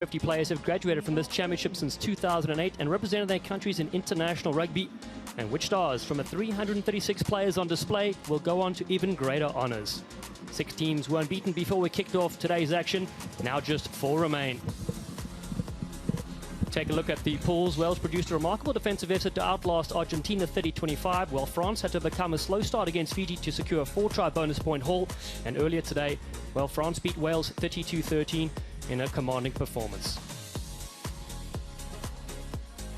50 players have graduated from this championship since 2008 and represented their countries in international rugby. And which stars from the 336 players on display will go on to even greater honours? 6 teams were unbeaten before we kicked off today's action. Now just 4 remain. Take a look at the pools. Wales produced a remarkable defensive effort to outlast Argentina 30-25, while France had to overcome a slow start against Fiji to secure a 4-try bonus point haul. And earlier today, well, France beat Wales 32-13 in a commanding performance.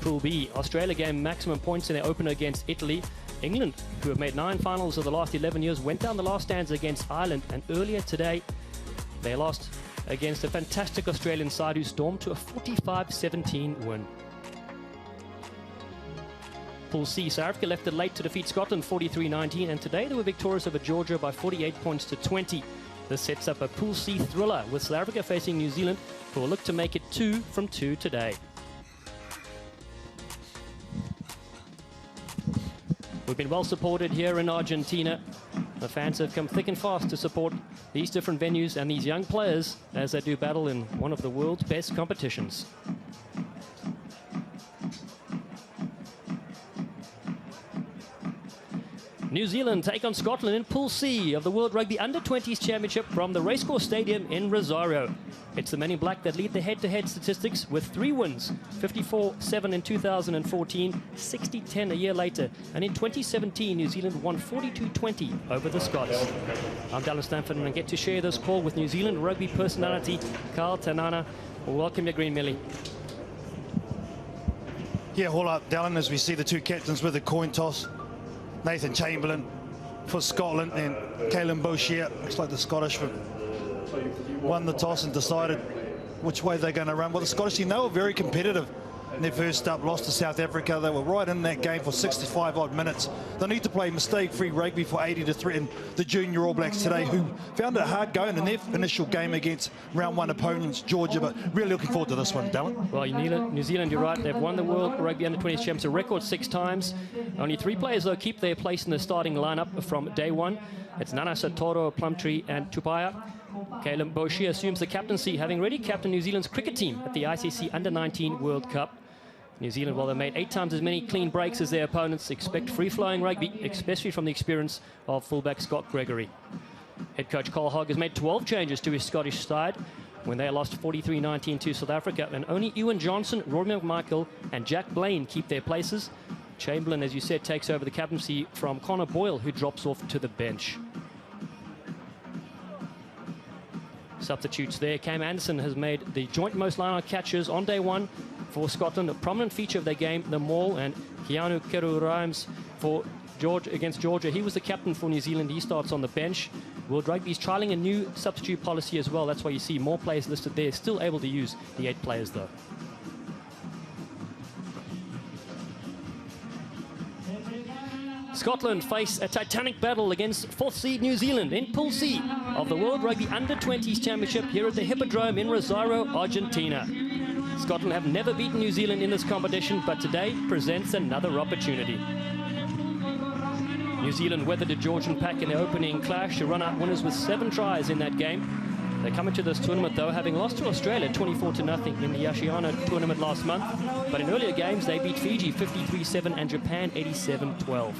Pool B, Australia gained maximum points in their opener against Italy. England, who have made 9 finals of the last 11 years, went down the last stanza against Ireland, and earlier today they lost against a fantastic Australian side who stormed to a 45-17 win. Pool C, South Africa left it late to defeat Scotland 43-19, and today they were victorious over Georgia by 48 points to 20. This sets up a Pool C thriller, with South Africa facing New Zealand, who will look to make it 2 from 2 today. We've been well supported here in Argentina. The fans have come thick and fast to support these different venues and these young players as they do battle in one of the world's best competitions. New Zealand take on Scotland in Pool C of the World Rugby Under-20s Championship from the Racecourse Stadium in Rosario. It's the men in black that lead the head-to-head statistics with 3 wins, 54-7 in 2014, 60-10 a year later, and in 2017 New Zealand won 42-20 over the Scots. I'm Dallin Stanford and I get to share this call with New Zealand rugby personality Carl Tanana. Welcome to Green Millie. Yeah, all up, Dallin, as we see the 2 captains with the coin toss. Nathan Chamberlain for Scotland and Caelan Boshier. Looks like the Scottish won the toss and decided which way they're going to run. Well, the Scottish team, they were very competitive in their first up, lost to South Africa. They were right in that game for 65 odd minutes. They need to play mistake-free rugby for 80 to threaten the junior All Blacks today, who found it hard going in their initial game against round 1 opponents, Georgia, but really looking forward to this one, Dallin. Well, New Zealand, you're right, they've won the World Rugby Under-20s Championship a record 6 times. Only 3 players, though, keep their place in the starting lineup from day one. It's Nana Satoro, Plumtree and Tupaya. Caelan Boshier assumes the captaincy, having already captained New Zealand's cricket team at the ICC Under-19 World Cup. New Zealand, while they made 8 times as many clean breaks as their opponents, expect free-flowing rugby, especially from the experience of fullback Scott Gregory. Head coach Carl Hogg has made 12 changes to his Scottish side when they lost 43-19 to South Africa, and only Ewan Johnson, Rory McMichael and Jack Blaine keep their places. Chamberlain, as you said, takes over the captaincy from Connor Boyle, who drops off to the bench. Substitutes there. Cam Anderson has made the joint most line-out catches on day 1 for Scotland, a prominent feature of their game, the maul, and Keanu Keru-Rhymes for against Georgia. He was the captain for New Zealand. He starts on the bench. World Rugby is trialling a new substitute policy as well. That's why you see more players listed there. Still able to use the 8 players, though. Scotland face a titanic battle against 4th seed New Zealand in Pool C of the World Rugby Under-20s Championship here at the Hippodrome in Rosario, Argentina. Scotland have never beaten New Zealand in this competition, but today presents another opportunity. New Zealand weathered a Georgian pack in their opening clash to run out winners with 7 tries in that game. They come into this tournament, though, having lost to Australia 24-0 in the Ashiana tournament last month. But in earlier games, they beat Fiji 53-7 and Japan 87-12.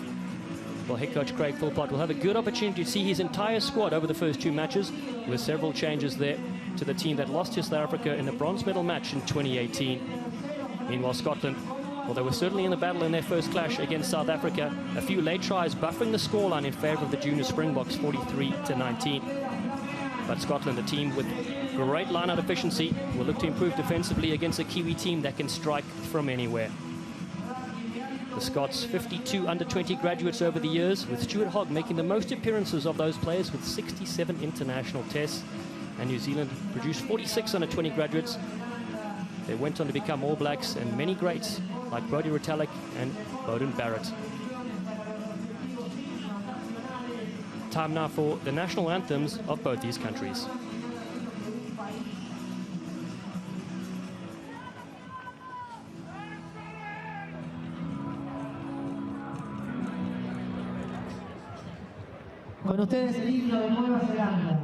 Well, head coach Craig Philpott will have a good opportunity to see his entire squad over the first 2 matches, with several changes there to the team that lost to South Africa in the bronze medal match in 2018. Meanwhile, Scotland, well, they were certainly in the battle in their first clash against South Africa. A few late tries buffering the scoreline in favour of the junior Springboks 43-19. But Scotland, a team with great line-out efficiency, will look to improve defensively against a Kiwi team that can strike from anywhere. The Scots, 52 under-20 graduates over the years, with Stuart Hogg making the most appearances of those players with 67 international tests. And New Zealand produced 46 under-20 graduates. They went on to become All Blacks, and many greats like Brodie Retallick and Beauden Barrett. Time now for the national anthems of both these countries. Con ustedes el himno de Nueva Zelanda.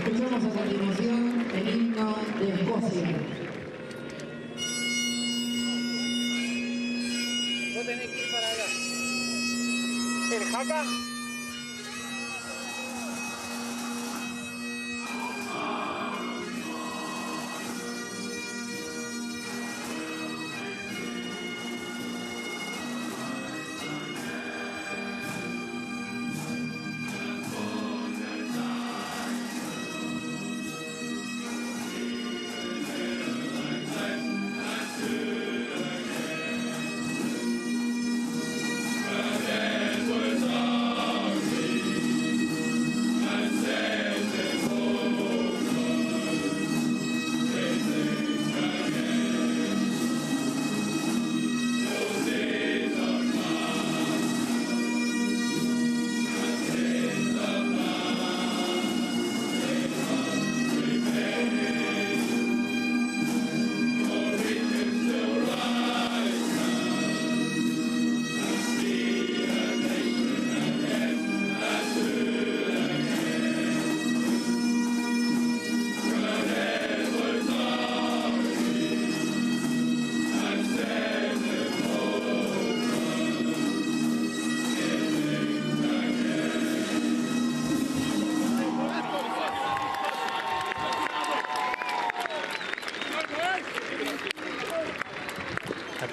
Escuchamos a continuación el himno de Escocia. Vos tenés que ir para allá. ¿El jaca?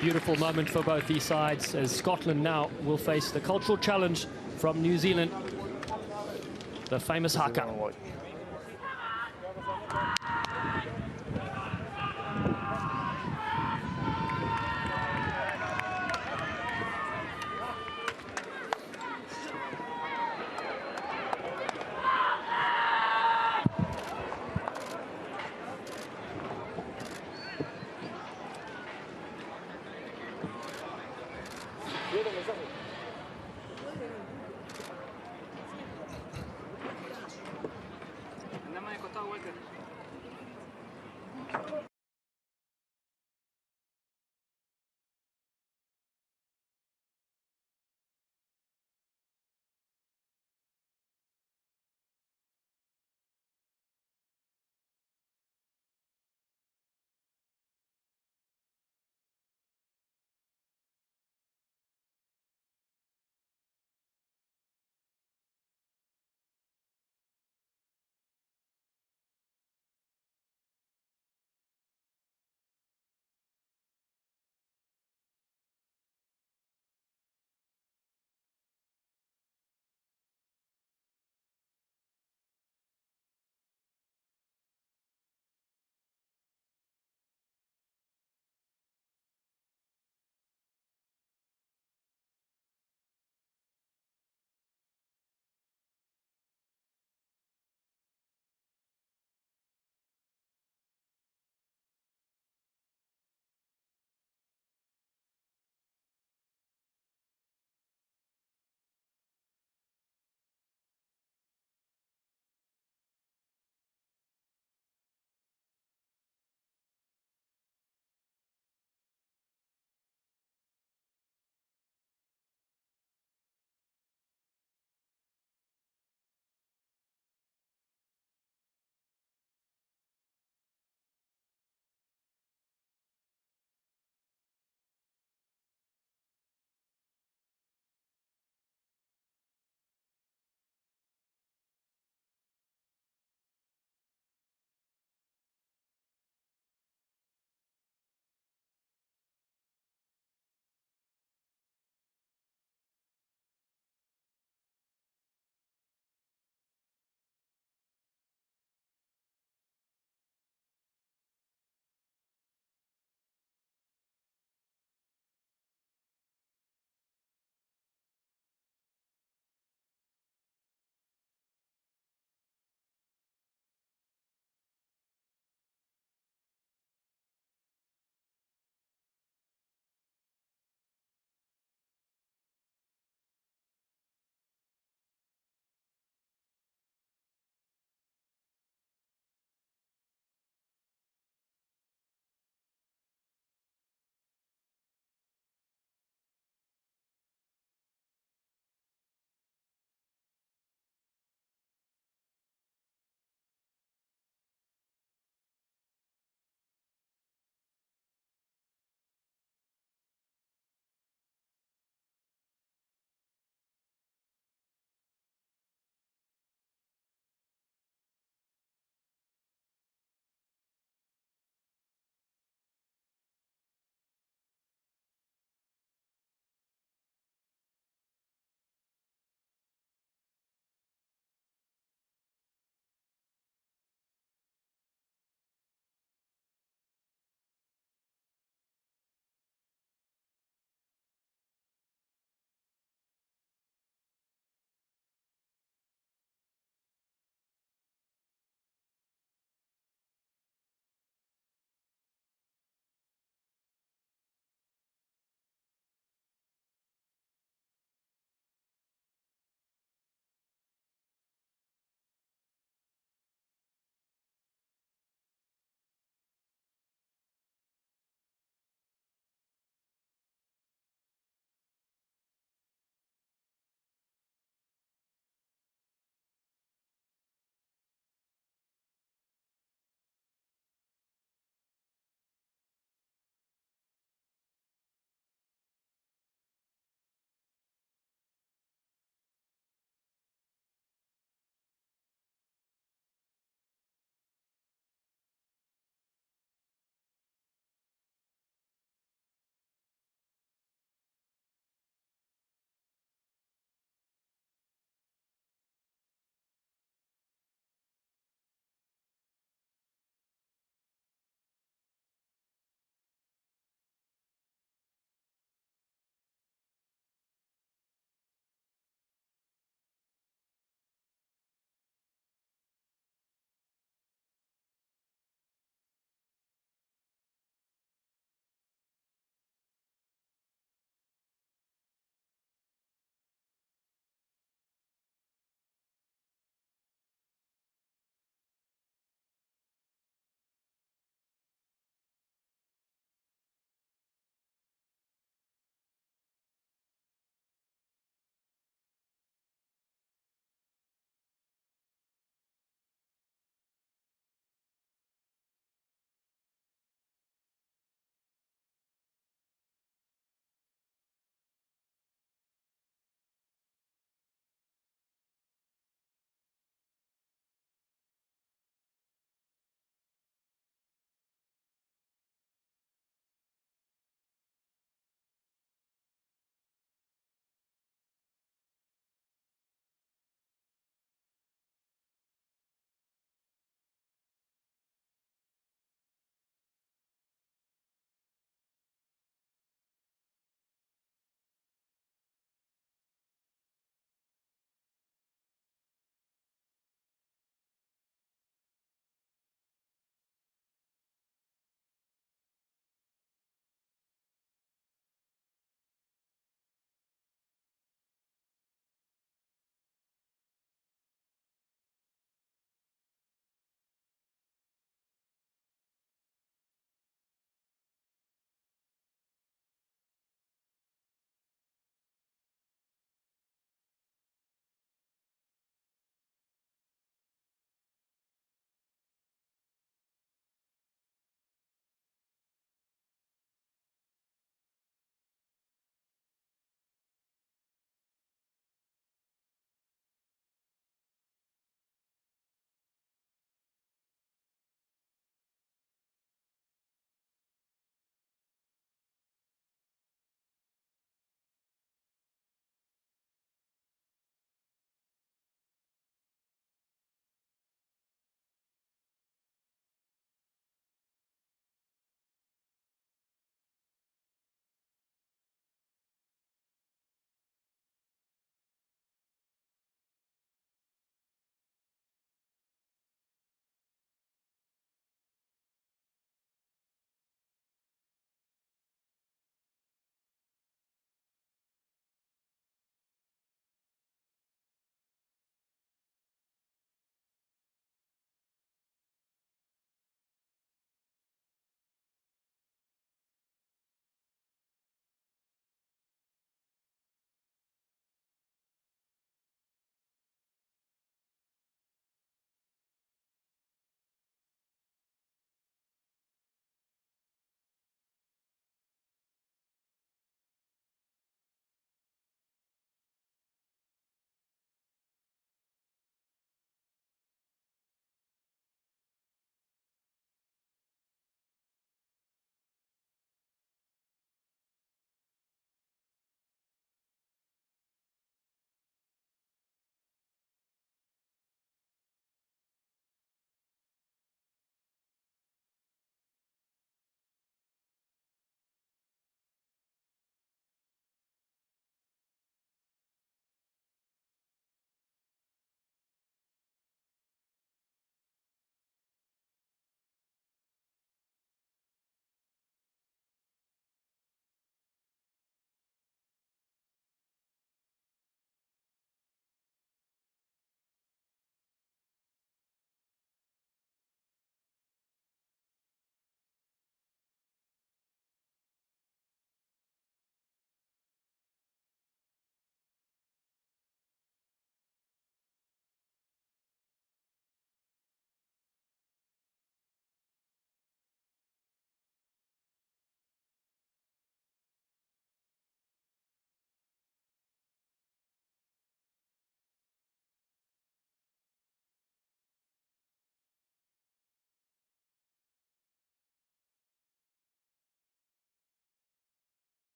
Beautiful moment for both these sides as Scotland now will face the cultural challenge from New Zealand, the famous haka.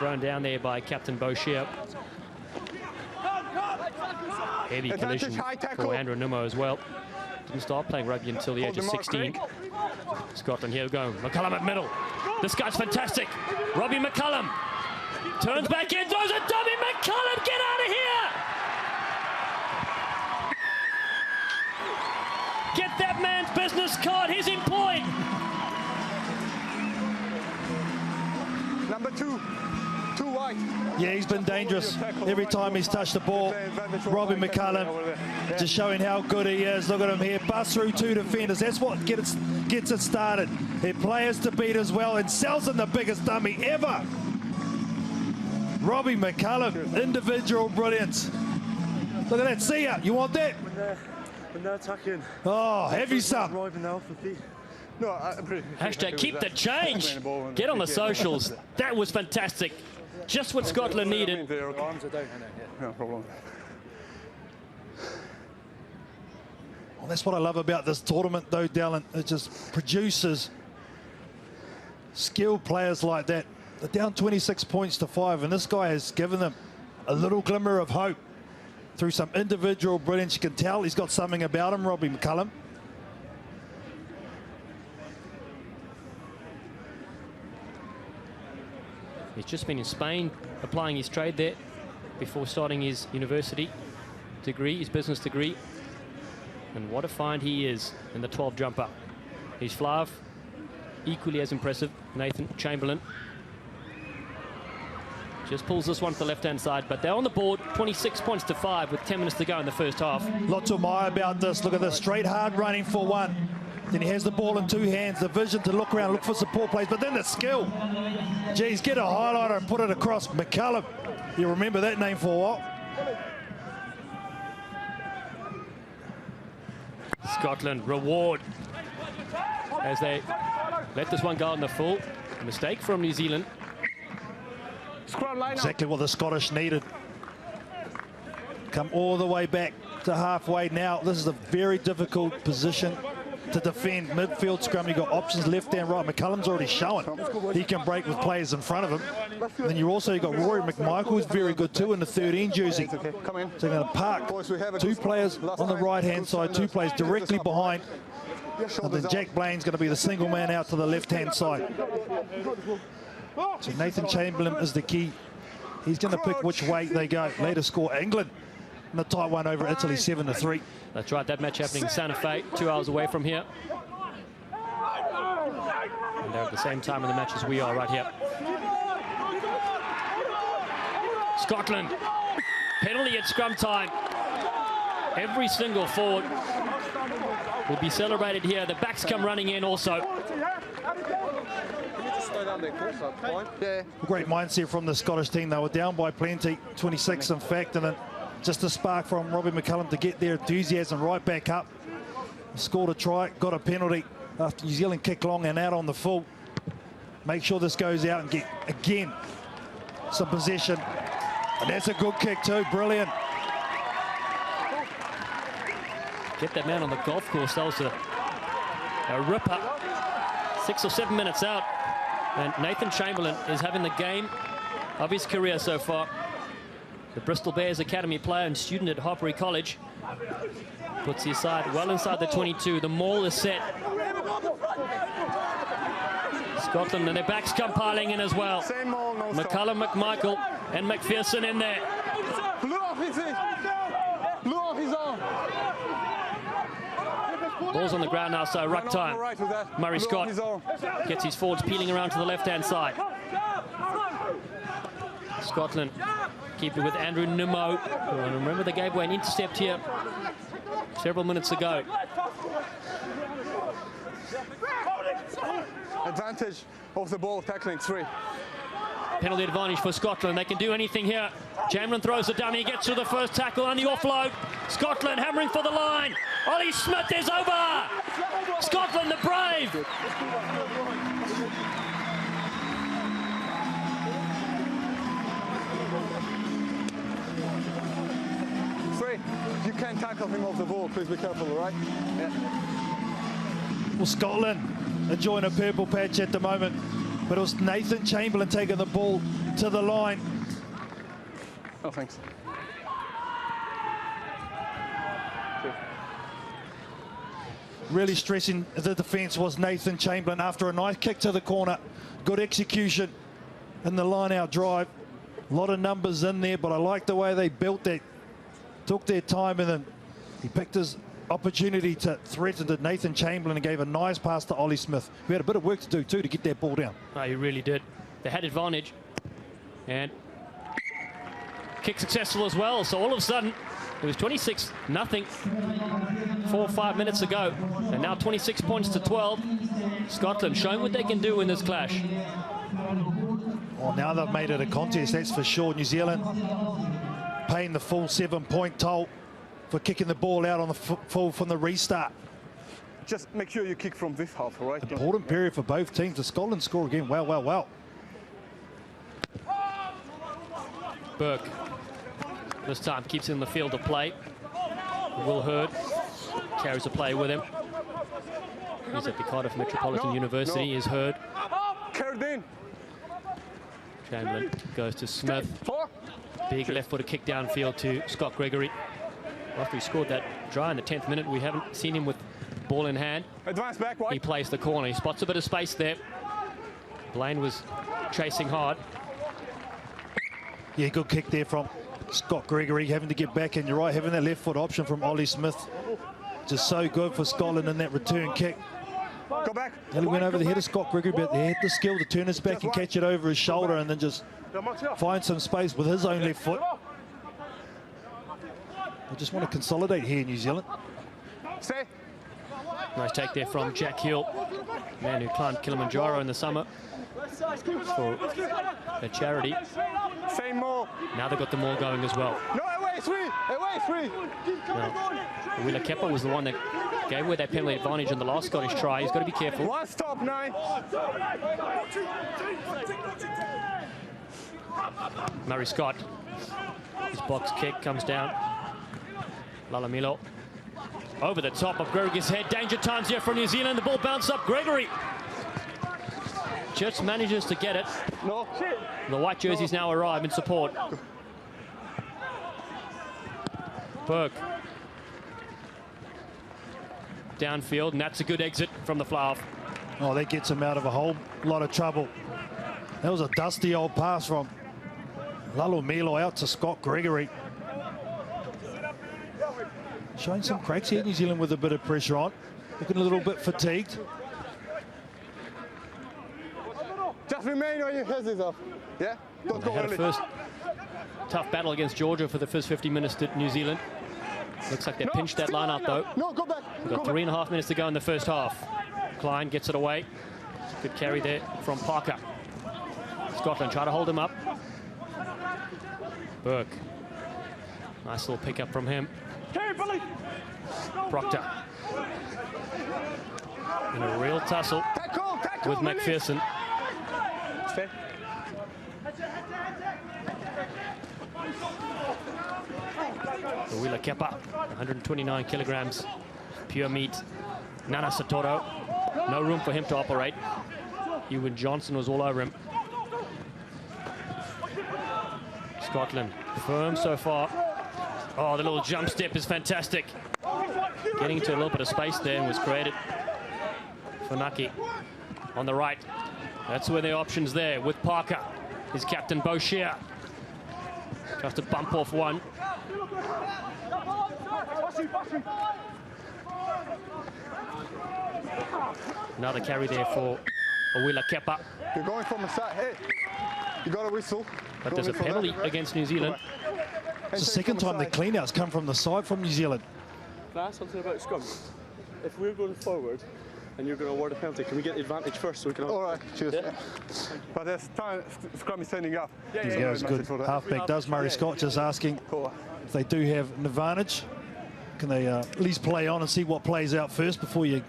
thrown down there by Captain Boshier. Heavy collision for Andrew Nimmo as well. Didn't start playing rugby until the age of 16. Scotland here we go. McCullum at middle. This guy's fantastic. Robbie McCullum turns back in, throws a dummy. McCullum, get out of here! Get that man's business card. He's employed. Number 2 wide. Yeah, he's been dangerous every time he's touched the ball. Robbie McCullum just showing how good he is. Look at him here, bust through 2 defenders. That's what gets it started. Their players to beat as well, and sells in the biggest dummy ever. Robbie McCullum, individual brilliance. Look at that, see ya, you want that? When they're attacking. Oh, have you some? No, Hashtag keep the change. Get on the socials. That was fantastic. Just what Scotland needed. No problem. Well, that's what I love about this tournament, though, Dallin. It just produces skilled players like that. They're down 26 points to 5, and this guy has given them a little glimmer of hope through some individual brilliance. You can tell he's got something about him, Robbie McCullum. He's just been in Spain applying his trade there before starting his university degree, his business degree. And what a find he is in the 12 jumper. His Flav, equally as impressive. Nathan Chamberlain just pulls this one to the left-hand side, but they're on the board, 26 points to 5 with 10 minutes to go in the first half. Lot to admire about this. Look at this, straight hard running for 1. Then he has the ball in 2 hands, the vision to look around, look for support plays, but then the skill. Geez, get a highlighter and put it across. McCullum, you remember that name for a while. Scotland reward as they let this one go on the full. A mistake from New Zealand. Exactly what the Scottish needed. Come all the way back to halfway now. This is a very difficult position to defend. Midfield scrum, you've got options left and right. McCullum's already shown he can break with players in front of him. And then you've also got Rory McMichael, who's very good too in the 13 jersey. So they're going to park 2 players on the right-hand side, 2 players directly behind. And then Jack Blaine's going to be the single man out to the left-hand side. So Nathan Chamberlain is the key. He's going to pick which way they go. Later score England in the tight one over Italy, 7-3. That's right, that match happening in Santa Fe, 2 hours away from here. And they're at the same time in the match as we are right here. Scotland, penalty at scrum time. Every single forward will be celebrated here. The backs come running in also. Great mindset from the Scottish team. They were down by plenty, 26 in fact, and then just a spark from Robbie McCullum to get their enthusiasm right back up. Scored a try, got a penalty after New Zealand kicked long and out on the full. Make sure this goes out and get, again, some possession. And that's a good kick too, brilliant. Get that man on the golf course. That was a ripper. 6 or 7 minutes out. And Nathan Chamberlain is having the game of his career so far. The Bristol Bears Academy player and student at Harbury College. Puts his side well inside the 22. The maul is set. Scotland and their backs come piling in as well. McCullum, McMichael and McPherson in there. Ball's on the ground now, so ruck time. Murray Scott gets his forwards peeling around to the left-hand side. Scotland keep it with Andrew Nimmo. And remember, they gave away an intercept here several minutes ago. Advantage of the ball, tackling 3. Penalty advantage for Scotland. They can do anything here. Chamberlain throws the dummy, gets through the first tackle on the offload. Scotland hammering for the line. Ollie Smith is over. Scotland the brave. You can't tackle him off the ball. Please be careful, all right? Yeah. Well, Scotland enjoying a purple patch at the moment, but it was Nathan Chamberlain taking the ball to the line. Oh, thanks. Really stressing the defence was Nathan Chamberlain after a nice kick to the corner. Good execution in the line-out drive. A lot of numbers in there, but I like the way they built that. Took their time, and then he picked his opportunity to threaten to Nathan Chamberlain and gave a nice pass to Ollie Smith, who had a bit of work to do too to get that ball down. Oh, he really did. They had advantage, and kick successful as well. So all of a sudden, it was 26-0 4 or 5 minutes ago, and now 26 points to 12. Scotland showing what they can do in this clash. Well, now they've made it a contest, that's for sure. New Zealand paying the full 7-point toll for kicking the ball out on the full from the restart. Just make sure you kick from this half, all right? Important period for both teams. The Scotland score again. Well, well, well. Burke this time keeps in the field of play. Will Hurd carries the play with him. He's at the Cardiff Metropolitan University. Is Hurd. Carried in. Chamberlain goes to Smith. Big left-footed kick downfield to Scott Gregory. After he scored that try in the 10th minute, we haven't seen him with ball in hand. Advance back, wide. He plays the corner. He spots a bit of space there. Blaine was chasing hard. Yeah, good kick there from Scott Gregory, having to get back, and you're right, having that left foot option from Ollie Smith. Just so good for Scotland in that return kick. Go back. Nearly went over the head of Scott Gregory, but they had the skill to turn his back and catch it over his shoulder and then just find some space with his own left foot. They just want to consolidate here, New Zealand. Stay. Nice take there from Jack Hill, man who climbed Kilimanjaro in the summer for a charity. Same more. Now they've got them all going as well. No, away three. Away three. Willa Kepa was the one that gave away that penalty advantage in the last Scottish try. He's got to be careful. One stop, 9. Murray Scott. His box kick comes down. Lalamilo over the top of Gregory's head. Danger times here for New Zealand. The ball bounced up. Gregory just manages to get it. No. The white jerseys now arrive in support. Burke. Downfield, and that's a good exit from the fly-off. Oh, that gets him out of a whole lot of trouble. That was a dusty old pass from Lalumilo out to Scott Gregory. Showing some cracks here, New Zealand, with a bit of pressure on. Looking a little bit fatigued. Just remain on your heads up. Yeah? Don't They go had early. a first tough battle against Georgia for the first 50 minutes to New Zealand. Looks like they pinched that line out, though. No, go back. We've got 3.5 minutes to go in the first half. Klein gets it away. Good carry there from Parker. Scotland try to hold him up. Burke. Nice little pickup from him. Proctor. In a real tussle with McPherson. Willa Kepa, 129 kilograms, pure meat. Nana Satoro, no room for him to operate. Ewan Johnson was all over him. Scotland, firm so far. Oh, the little jump step is fantastic. Getting into a little bit of space there and was created for Naki on the right. That's where the option's there with Parker. His captain, Boshier. Just to bump off one. Another carry there for Willa Kepa. You're going from the side. Hey, you got a whistle. But there's a penalty against New Zealand. It's the second time the clean-outs come from the side from New Zealand. Can I ask something about scrum? If we're going forward and you're going to award a penalty, can we get the advantage first so we can... All right, cheers. Yeah. But there's time, scrum is standing up. Yeah, it's good. Halfback does. Murray Scott just asking if they do have an advantage. Can they at least play on and see what plays out first before you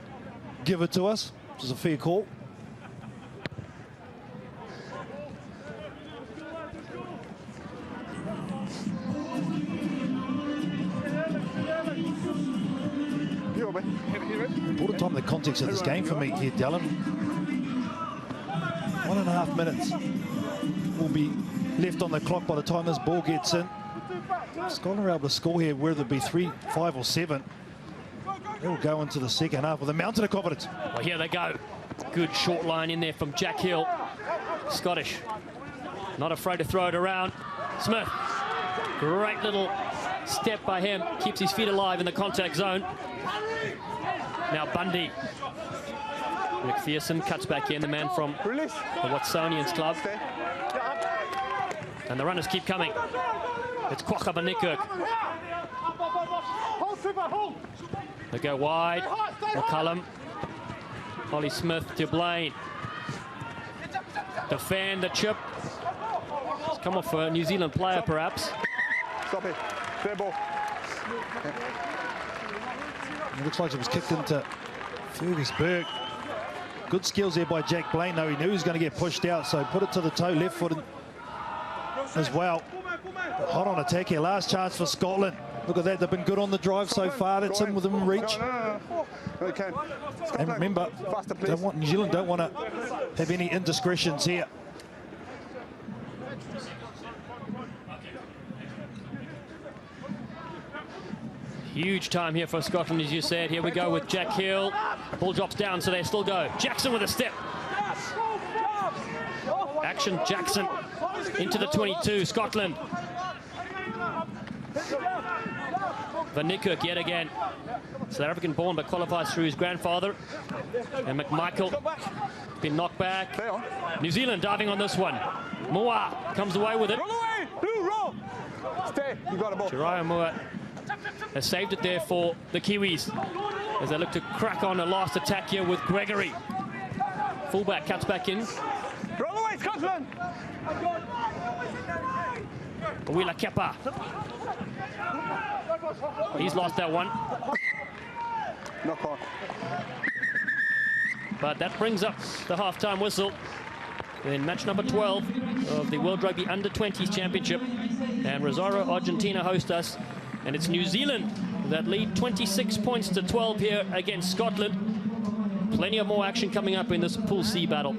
give it to us? Which is a fair call. Important time in the context of this game for me here, Dylan. 1.5 minutes. will be left on the clock by the time this ball gets in. Scotland are able to score here, whether it be 3, 5 or 7. They'll go into the second half with a mountain of confidence. Well, here they go. Good short line in there from Jack Hill. Scottish, not afraid to throw it around. Smith, great little step by him. Keeps his feet alive in the contact zone. Now Bundy. McPherson cuts back in, the man from the Watsonians club. And the runners keep coming. It's Kwaka Nikirk. They go wide. McCullum. Holly Smith to Blaine. Defend the chip. It's come off for a New Zealand player, perhaps. Stop it. Fair ball. It looks like it was kicked into Fergusberg. Good skills there by Jack Blaine, though. He knew he was going to get pushed out, so put it to the toe, left foot as well. Hot on attack here. Last chance for Scotland. Look at that. They've been good on the drive so far. That's in within reach. And remember, New Zealand don't want to have any indiscretions here. Huge time here for Scotland, as you said. Here we go with Jack Hill. Ball drops down, so they still go. Jackson with a step. Action Jackson into the 22, Scotland. Van Niekerk yet again. South African born but qualifies through his grandfather. And McMichael been knocked back. New Zealand diving on this one. Moa comes away with it. Jariah Moa has saved it there for the Kiwis as they look to crack on a last attack here with Gregory. Fullback cuts back in. Roll away, Scotland! Wheeler Kepa. He's lost that one. Knock on. But that brings up the half-time whistle in match number 12 of the World Rugby Under-20s Championship. And Rosario, Argentina host us. And it's New Zealand that lead 26 points to 12 here against Scotland. Plenty of more action coming up in this Pool C battle.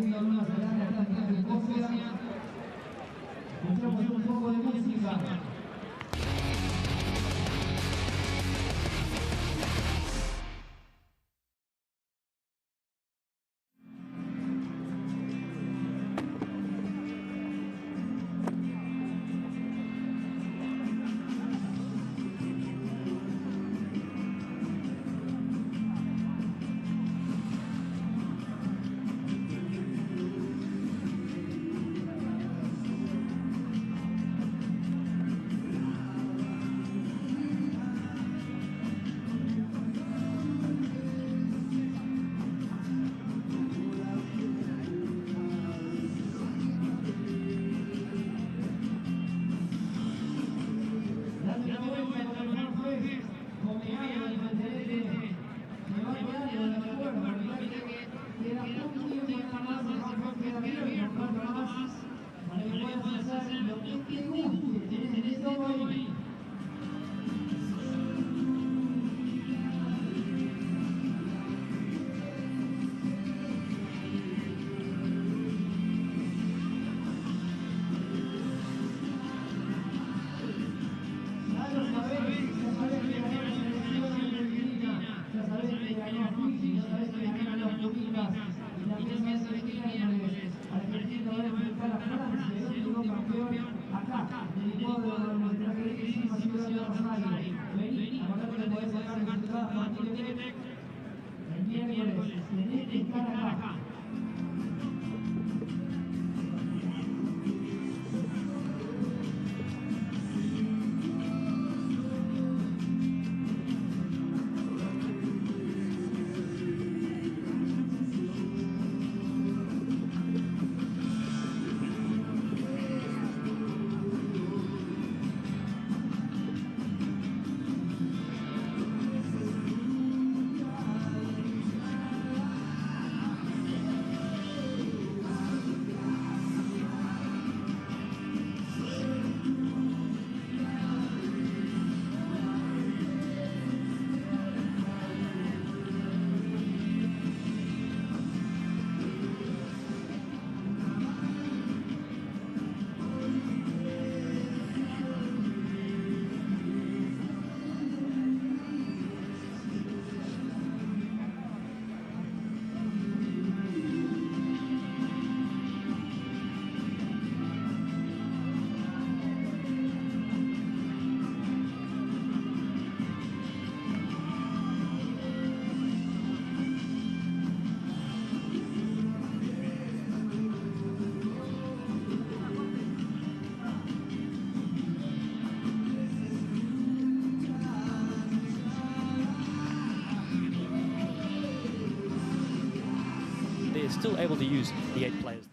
there, still able to use the 8 players though.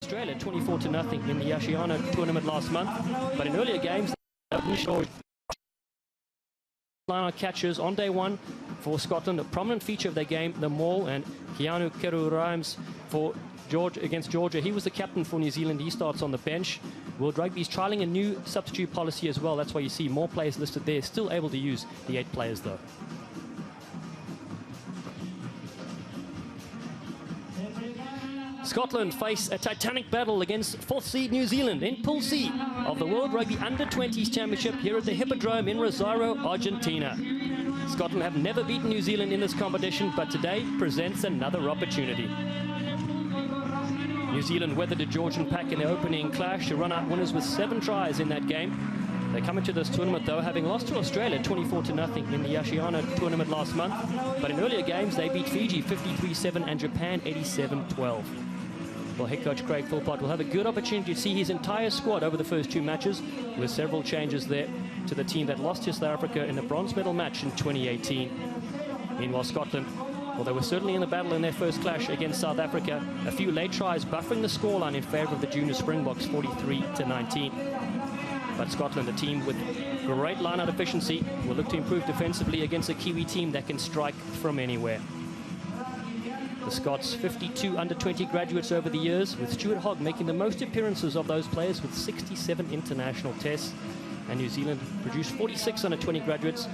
Australia 24-0 in the Oceania tournament last month, but in earlier games, line catches on day one for Scotland, a prominent feature of their game, the maul, and Keanu Keru-Rhymes for against Georgia. He was the captain for New Zealand. He starts on the bench. World Rugby is trialling a new substitute policy as well. That's why you see more players listed there, still able to use the 8 players though. Scotland face a titanic battle against 4th seed New Zealand in Pool C of the World Rugby U20s Championship here at the Hippodrome in Rosario, Argentina. Scotland have never beaten New Zealand in this competition, but today presents another opportunity. New Zealand weathered a Georgian pack in their opening clash to run out winners with 7 tries in that game. They come into this tournament though having lost to Australia 24-0 in the Oceania tournament last month, but in earlier games they beat Fiji 53-7 and Japan 87-12. Well, head coach Craig Philpott will have a good opportunity to see his entire squad over the first 2 matches, with several changes there to the team that lost to South Africa in the bronze medal match in 2018. Meanwhile, Scotland, well, they were certainly in the battle in their first clash against South Africa. A few late tries buffering the scoreline in favour of the junior Springboks 43-19. But Scotland, a team with great line-out efficiency, will look to improve defensively against a Kiwi team that can strike from anywhere. The Scots, 52 under-20 graduates over the years, with Stuart Hogg making the most appearances of those players with 67 international tests. And New Zealand produced 46 under-20 graduates.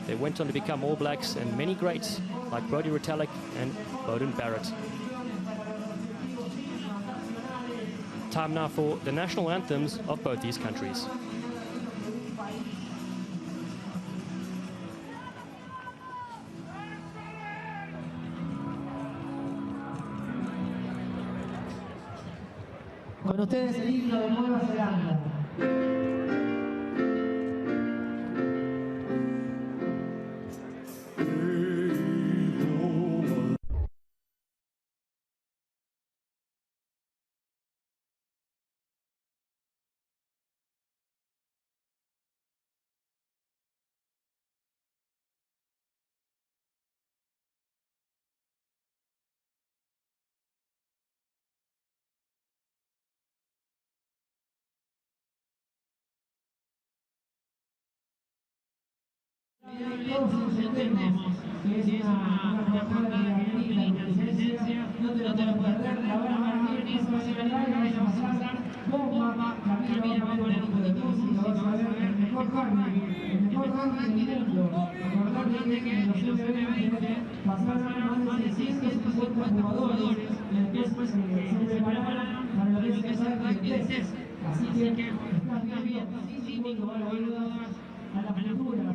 They went on to become All Blacks, and many greats like Brodie Retallick and Beauden Barrett. Time now for the national anthems of both these countries. Con ustedes el himno de Nueva Zelanda. Todos entendemos que es una jornada de la inteligencia, no te lo puedes perder, la hora para mí es pasividad y vamos a pasar bomba, camina, va por el mundo de música, vas a ver el mejor ranking del mundo. Acordate que en los U20 pasaron más de 650 jugadores y después se prepararon para lo que es el ranking de test. Así que estás bien, sin ningún duda. A la cultura, a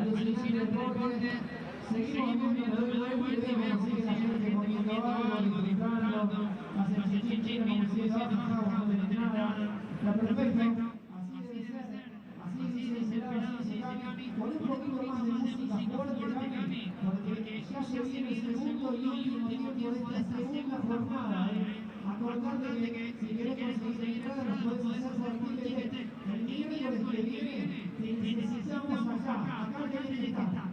los ilusiones del deporte, seguimos viendo el web y vemos que la gente comiendo algo, disfrutando, hacer chichi, como si se trabajaba de nada, la perfecta, así debe ser, con un poquito más de música fuerte, porque ya se viene el segundo y último tiempo de esta segunda jornada. Acordate que si querés conseguir entrada nos podés hacer partícipe el miércoles que viene. Te necesitamos acá tenés que estar.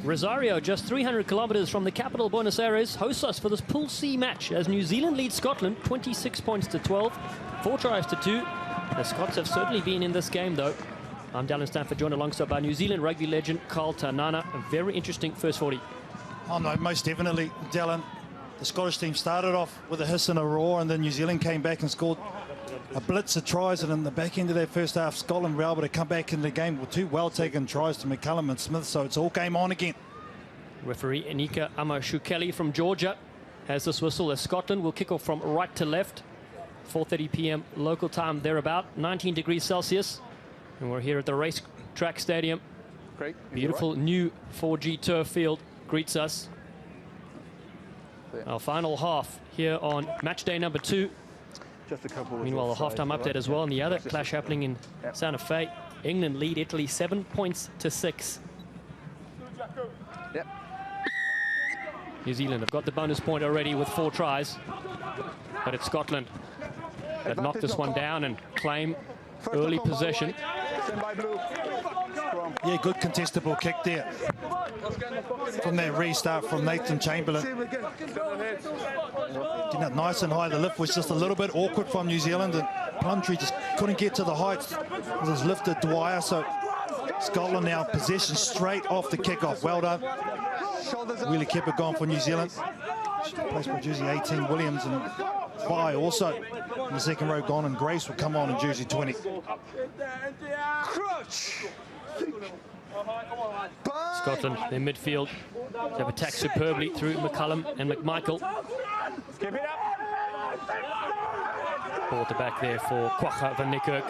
Rosario, just 300 kilometers from the capital, Buenos Aires, hosts us for this Pool C match as New Zealand leads Scotland 26 points to 12, 4 tries to 2. The Scots have certainly been in this game, though. I'm Dallin Stanford, joined alongside by New Zealand rugby legend Carl Tanana. A very interesting first 40. Oh, no, most definitely, Dallin. The Scottish team started off with a hiss and a roar, and then New Zealand came back and scored a blitz of tries, and in the back end of that first half, Scotland were able to come back in the game with 2 well-taken tries to McCullum and Smith, so it's all game on again. Referee Anika Amashukeli from Georgia has this whistle as Scotland will kick off from right to left. 4:30 p.m. local time thereabout, 19 degrees Celsius. And we're here at the Racetrack Stadium. Great. Beautiful new 4G turf field greets us. Our final half here on match day number 2. Just a couple. Meanwhile, a halftime update as well. And the other clash happening in Santa Fe. England lead Italy 7 points to 6. Yep. New Zealand have got the bonus point already with 4 tries. But it's Scotland that knocked this one down and claim early possession. Yeah, good contestable kick there from that restart from Nathan Chamberlain. Getting up nice and high. The lift was just a little bit awkward from New Zealand, and Plumtree just couldn't get to the heights. It was lifted Dwyer, so Scotland now possession straight off the kickoff. Well done. Really kept it going for New Zealand. Placed by jersey 18 Williams, and by also in the second row gone, and Grace will come on in jersey 20. Scotland, their midfield, they've attacked superbly through McCullum and McMichael. Ball at the back there for Kwacha van Niekerk.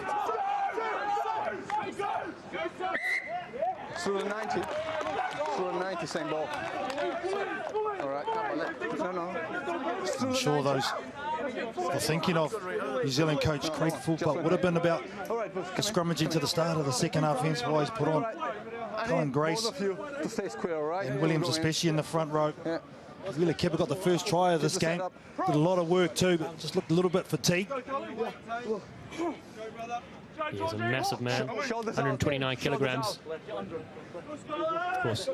Through the 90. Through the 90, same ball. All right, no. I'm sure those are thinking of New Zealand coach Craig Fulpelt would have been about the scrummaging to the start of the second half, hence why he's put on Colin Grace and Williams, especially in the front row. Really kept got the first try of this game. Did a lot of work too, but just looked a little bit fatigued. He's a massive man, 129 kilograms. Of course,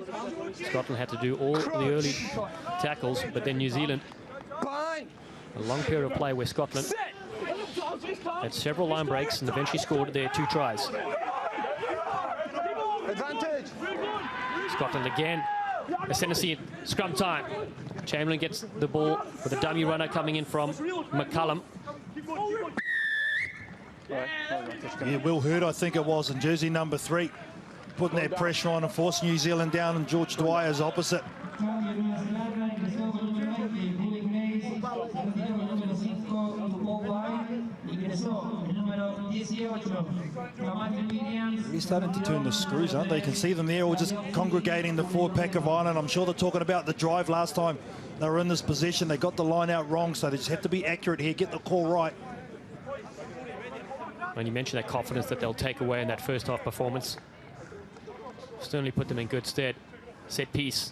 Scotland had to do all the early tackles, but then New Zealand, a long period of play where Scotland had several line breaks and eventually scored their 2 tries. Advantage. Scotland again, ascendancy scrum time. Chamberlain gets the ball with a dummy runner coming in from McCullum. Yeah, Will Hurd, I think it was, in jersey number 3, putting that pressure on and forcing New Zealand down, and George Dwyer's opposite. They're starting to turn the screws, aren't they? You can see them there all just congregating the forward pack of Ireland. I'm sure they're talking about the drive last time they were in this position. They got the line out wrong, so they just have to be accurate here, get the call right. And you mentioned that confidence that they'll take away in that first half performance. Certainly put them in good stead. Set piece.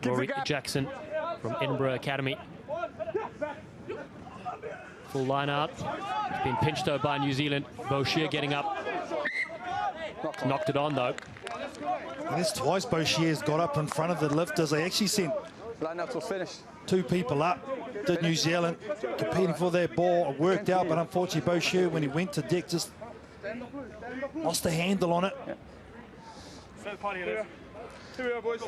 Rory Jackson from Edinburgh Academy. Full line out. It's been pinched though by New Zealand. Boshier getting up. Knocked it on though. And that's twice Boshier's got up in front of the lifters. They actually sent Line-outs will finish. 2 people up. Did New Zealand competing for their ball. It worked out, but unfortunately Boshier, when he went to deck, just lost the handle on it. Here we are, boys.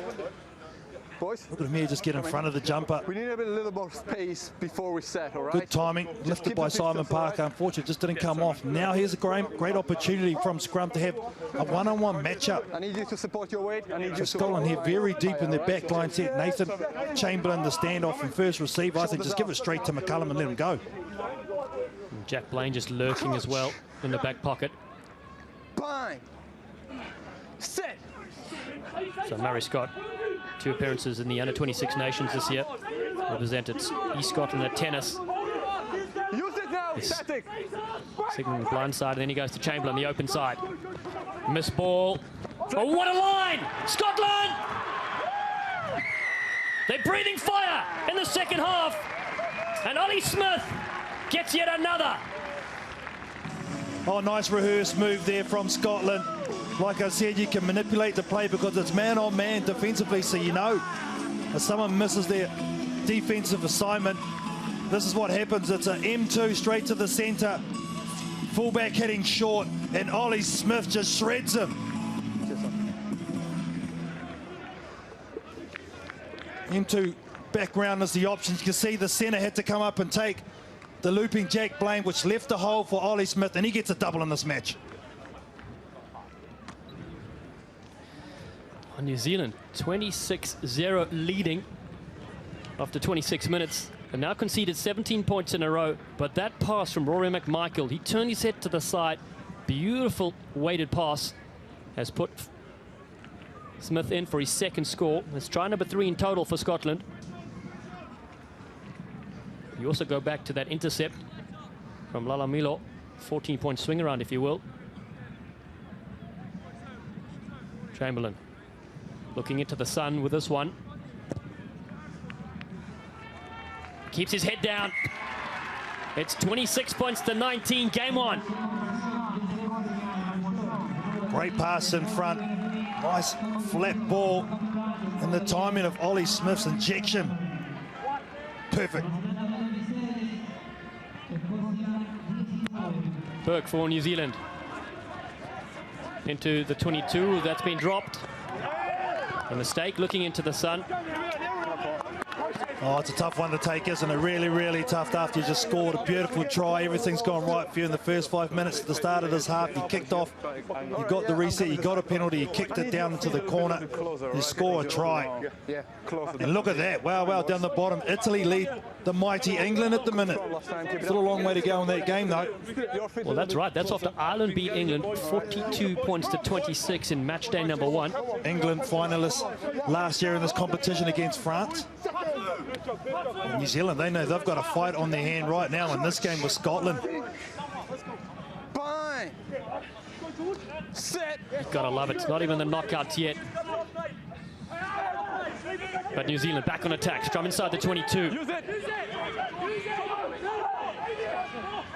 Look at him here, just get in front of the jumper. We need a little more space before we set, all right? Good timing, lifted by Simon Parker. Unfortunately, just didn't come off. Now here's a great opportunity from scrum to have a one-on-one matchup. I need you to support your weight. I need you to Scotland here very deep in their back line set. Nathan Chamberlain, the standoff from first receive. I think just give it straight to McCullum and let him go. And Jack Blaine just lurking as well in the back pocket. Bang! Set! So Murray Scott, 2 appearances in the under-26 nations this year. Represented East Scotland at tennis. Use it now, static! Signaling blindside, and then he goes to Chamberlain, the open side. Miss ball. Oh, what a line! Scotland! They're breathing fire in the second half. And Ollie Smith gets yet another. Oh, nice rehearsed move there from Scotland. Like I said, you can manipulate the play because it's man on man defensively, so you know if someone misses their defensive assignment, this is what happens. It's an M2 straight to the centre. Fullback hitting short, and Ollie Smith just shreds him. M2 background is the option. You can see the centre had to come up and take the looping Jack Blaine, which left the hole for Ollie Smith, and he gets a double in this match. New Zealand 26-0 leading after 26 minutes, and now conceded 17 points in a row. But that pass from Rory McMichael, he turned his head to the side, beautiful weighted pass, has put Smith in for his second score. It's try number 3 in total for Scotland. You also go back to that intercept from Lalamilo, 14-point swing around, if you will. Chamberlain looking into the sun with this one. Keeps his head down. It's 26 points to 19. Game on. Great pass in front. Nice flat ball. And the timing of Ollie Smith's injection. Perfect. Burke for New Zealand. Into the 22. That's been dropped. A mistake, looking into the sun. Oh, it's a tough one to take, isn't it? Really, really tough after you just scored a beautiful try. Everything's gone right for you in the first 5 minutes at the start of this half. You kicked off, you got the reset, you got a penalty, you kicked it down into the corner, you score a try. And look at that. Wow, wow, down the bottom. Italy lead the mighty England at the minute. Still a long way to go in that game, though. Well, that's right. That's after Ireland beat England 42 points to 26 in match day number 1. England finalists last year in this competition against France. And New Zealand, they know they've got a fight on their hand right now in this game with Scotland. Bye. Set. Gotta love it. It's not even the knockouts yet. But New Zealand back on attack. Strum inside the 22.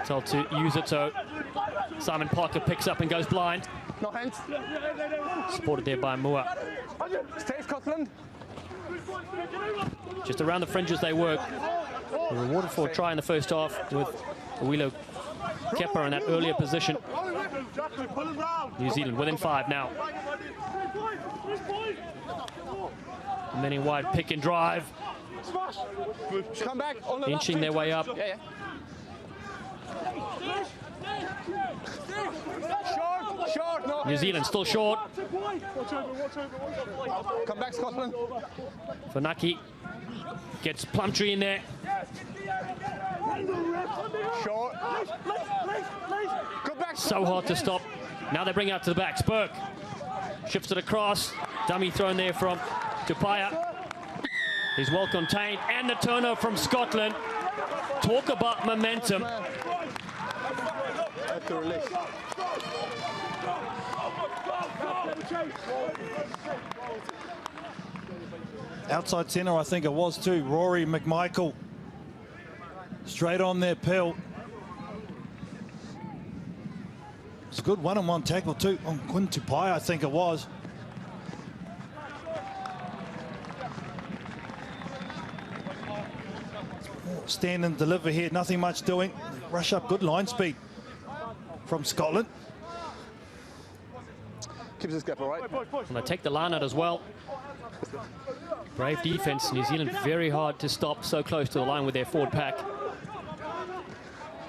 Told to use it, so Simon Parker picks up and goes blind. No hands. Supported there by Moore. Stay Scotland. Just around the fringes they work. They're rewarded for a try in the first half with Awilo Kepa in that earlier position. New Zealand within 5 now. And then in wide pick and drive. Come back. Inching their way up. Yeah. Short, no. New Zealand still short. Come back, Scotland. Funaki gets Plumtree in there. Short. Go back. So hard to stop. Now they bring it out to the backs. Burke shifts it across. Dummy thrown there from Tupaya. He's well contained. And the turnover from Scotland. Talk about momentum. At the release. Outside centre, I think it was too. Rory McMichael. Straight on their pill. It's a good one-on-one tackle too on Quinn Tupai, I think it was. Stand and deliver here, nothing much doing. Rush up, good line speed from Scotland. Keeps his gap all right. And they take the line out as well. Brave defense. New Zealand very hard to stop so close to the line with their forward pack.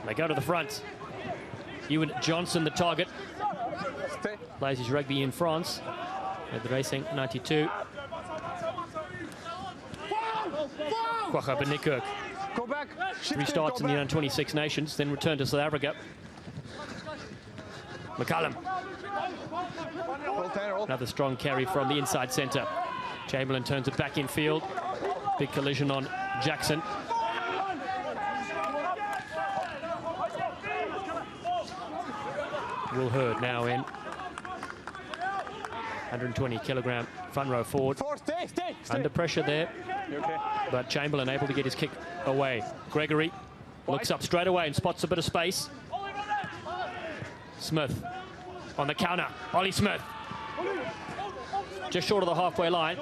They go to the front. Ewan Johnson, the target. Plays his rugby in France at the Racing 92. Kwacha Benikirk. Go back. 3 starts in the U26 nations, then returned to South Africa. McCallum. Another strong carry from the inside centre. Chamberlain turns it back in field. Big collision on Jackson. Will Hurd now in. 120 kilogram front row forward. Stay. Under pressure there. Okay. But Chamberlain able to get his kick away. Gregory looks up straight away and spots a bit of space. Smith on the counter. Ollie Smith Just short of the halfway line.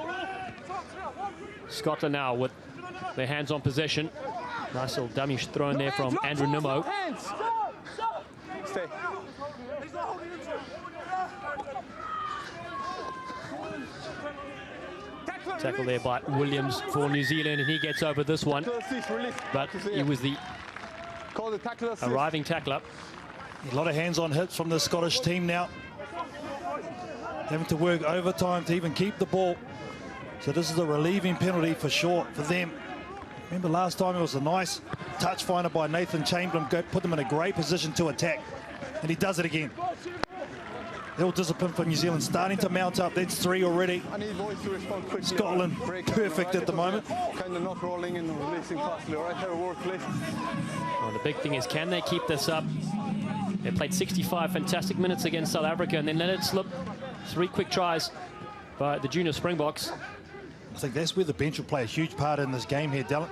Scotland now with their hands on possession. Nice little dummy throw in there from Andrew Nimmo. Stay. Tackle there by Williams for New Zealand, and he gets over this one. But he was the arriving tackler. A lot of hands-on hits from the Scottish team now. Having to work overtime to even keep the ball. So this is a relieving penalty for sure for them. Remember last time it was a nice touch finder by Nathan Chamberlain, put them in a great position to attack. And he does it again. Ill discipline for New Zealand starting to mount up. That's 3 already. I need voice to respond quickly. Scotland perfect at the moment. Kind of not rolling and releasing fastly. All right, have a work, please. Well, the big thing is, can they keep this up? They played 65 fantastic minutes against South Africa and then let it slip. 3 quick tries by the junior Springboks. I think that's where the bench will play a huge part in this game here, Dylan.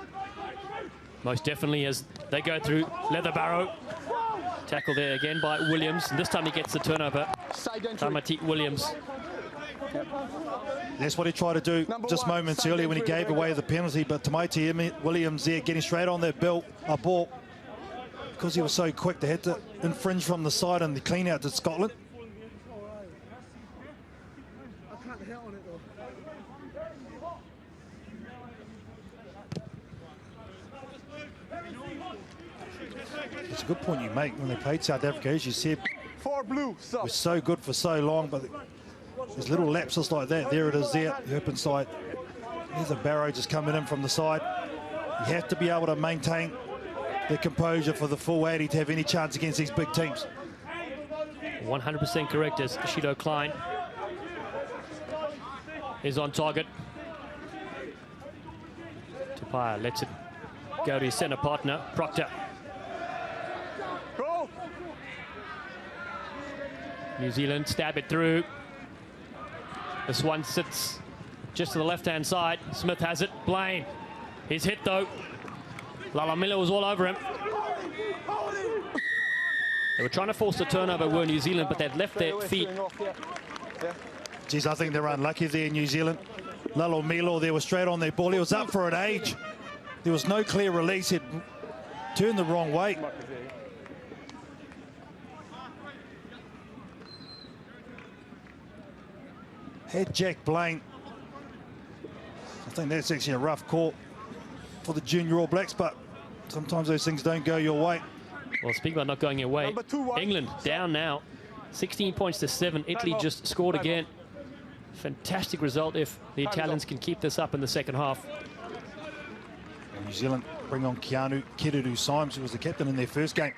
Most definitely, as they go through. Leather Barrow. Tackle there again by Williams. And this time he gets the turnover. Tamatik Williams. That's what he tried to do just moments earlier when he gave away the penalty. But Tamaiti Williams there getting straight on their ball. Because he was so quick, they had to infringe from the side and the clean out to Scotland. It's a good point you make. When they played South Africa, as you said, was so good for so long, but there's little lapses like that. There it is there, the open side. There's a Barrow just coming in from the side. You have to be able to maintain the composure for the full 80 to have any chance against these big teams. 100% correct, as Shido Klein is on target. Tupaia lets it go to his centre partner, Proctor. New Zealand stab it through. This one sits just to the left-hand side. Smith has it. Blaine. He's hit though. Lalamila was all over him. They were trying to force the turnover, were New Zealand, but they'd left their feet. Geez, I think they're unlucky there, New Zealand. Lalomilo there was straight on their ball. He was up for an age. There was no clear release. He'd turned the wrong way. Had Jack Blaine. I think that's actually a rough call for the junior All Blacks, but sometimes those things don't go your way. Well, speaking about not going your way, England down now, 16 points to 7. Italy just scored again. Fantastic result if the Italians can keep this up in the second half. New Zealand bring on Keanu Kiriru-Symes, who was the captain in their first game.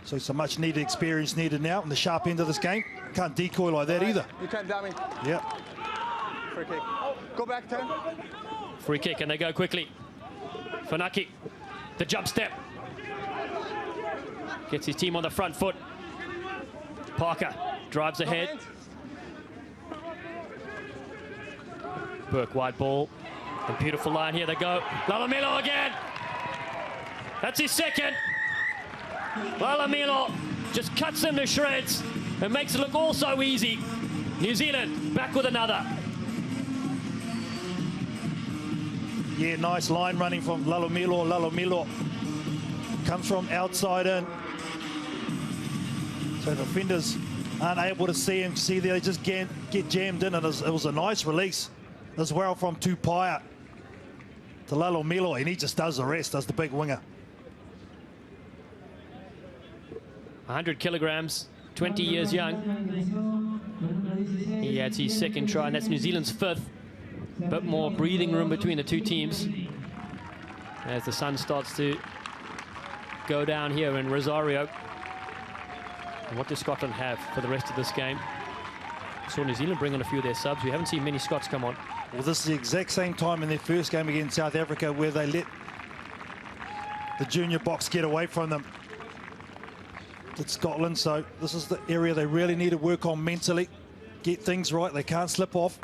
So some much needed experience needed now in the sharp end of this game. Can't decoy like that either. You can't dummy. Yeah. Free kick. Go back 10. Free kick, and they go quickly. Funaki, the jump step. Gets his team on the front foot. Parker drives ahead. Burke, wide ball. A beautiful line here, they go. Lalamilo again. That's his second. Lalamilo just cuts them to shreds and makes it look all so easy. New Zealand back with another. Yeah, nice line running from Lalomilo. Lalomilo comes from outside in. So the defenders aren't able to see him. See there, they just get jammed in, and it was a nice release as well from Tupaia to Lalomilo, and he just does the rest, does the big winger. 100 kilograms, 20 years young. He adds his second try, and that's New Zealand's 5th. Bit more breathing room between the two teams as the sun starts to go down here in Rosario. And what does Scotland have for the rest of this game? Saw New Zealand bring on a few of their subs. We haven't seen many Scots come on. Well, this is the exact same time in their first game against South Africa where they let the junior box get away from them. It's Scotland, so this is the area they really need to work on mentally. Get things right, they can't slip off.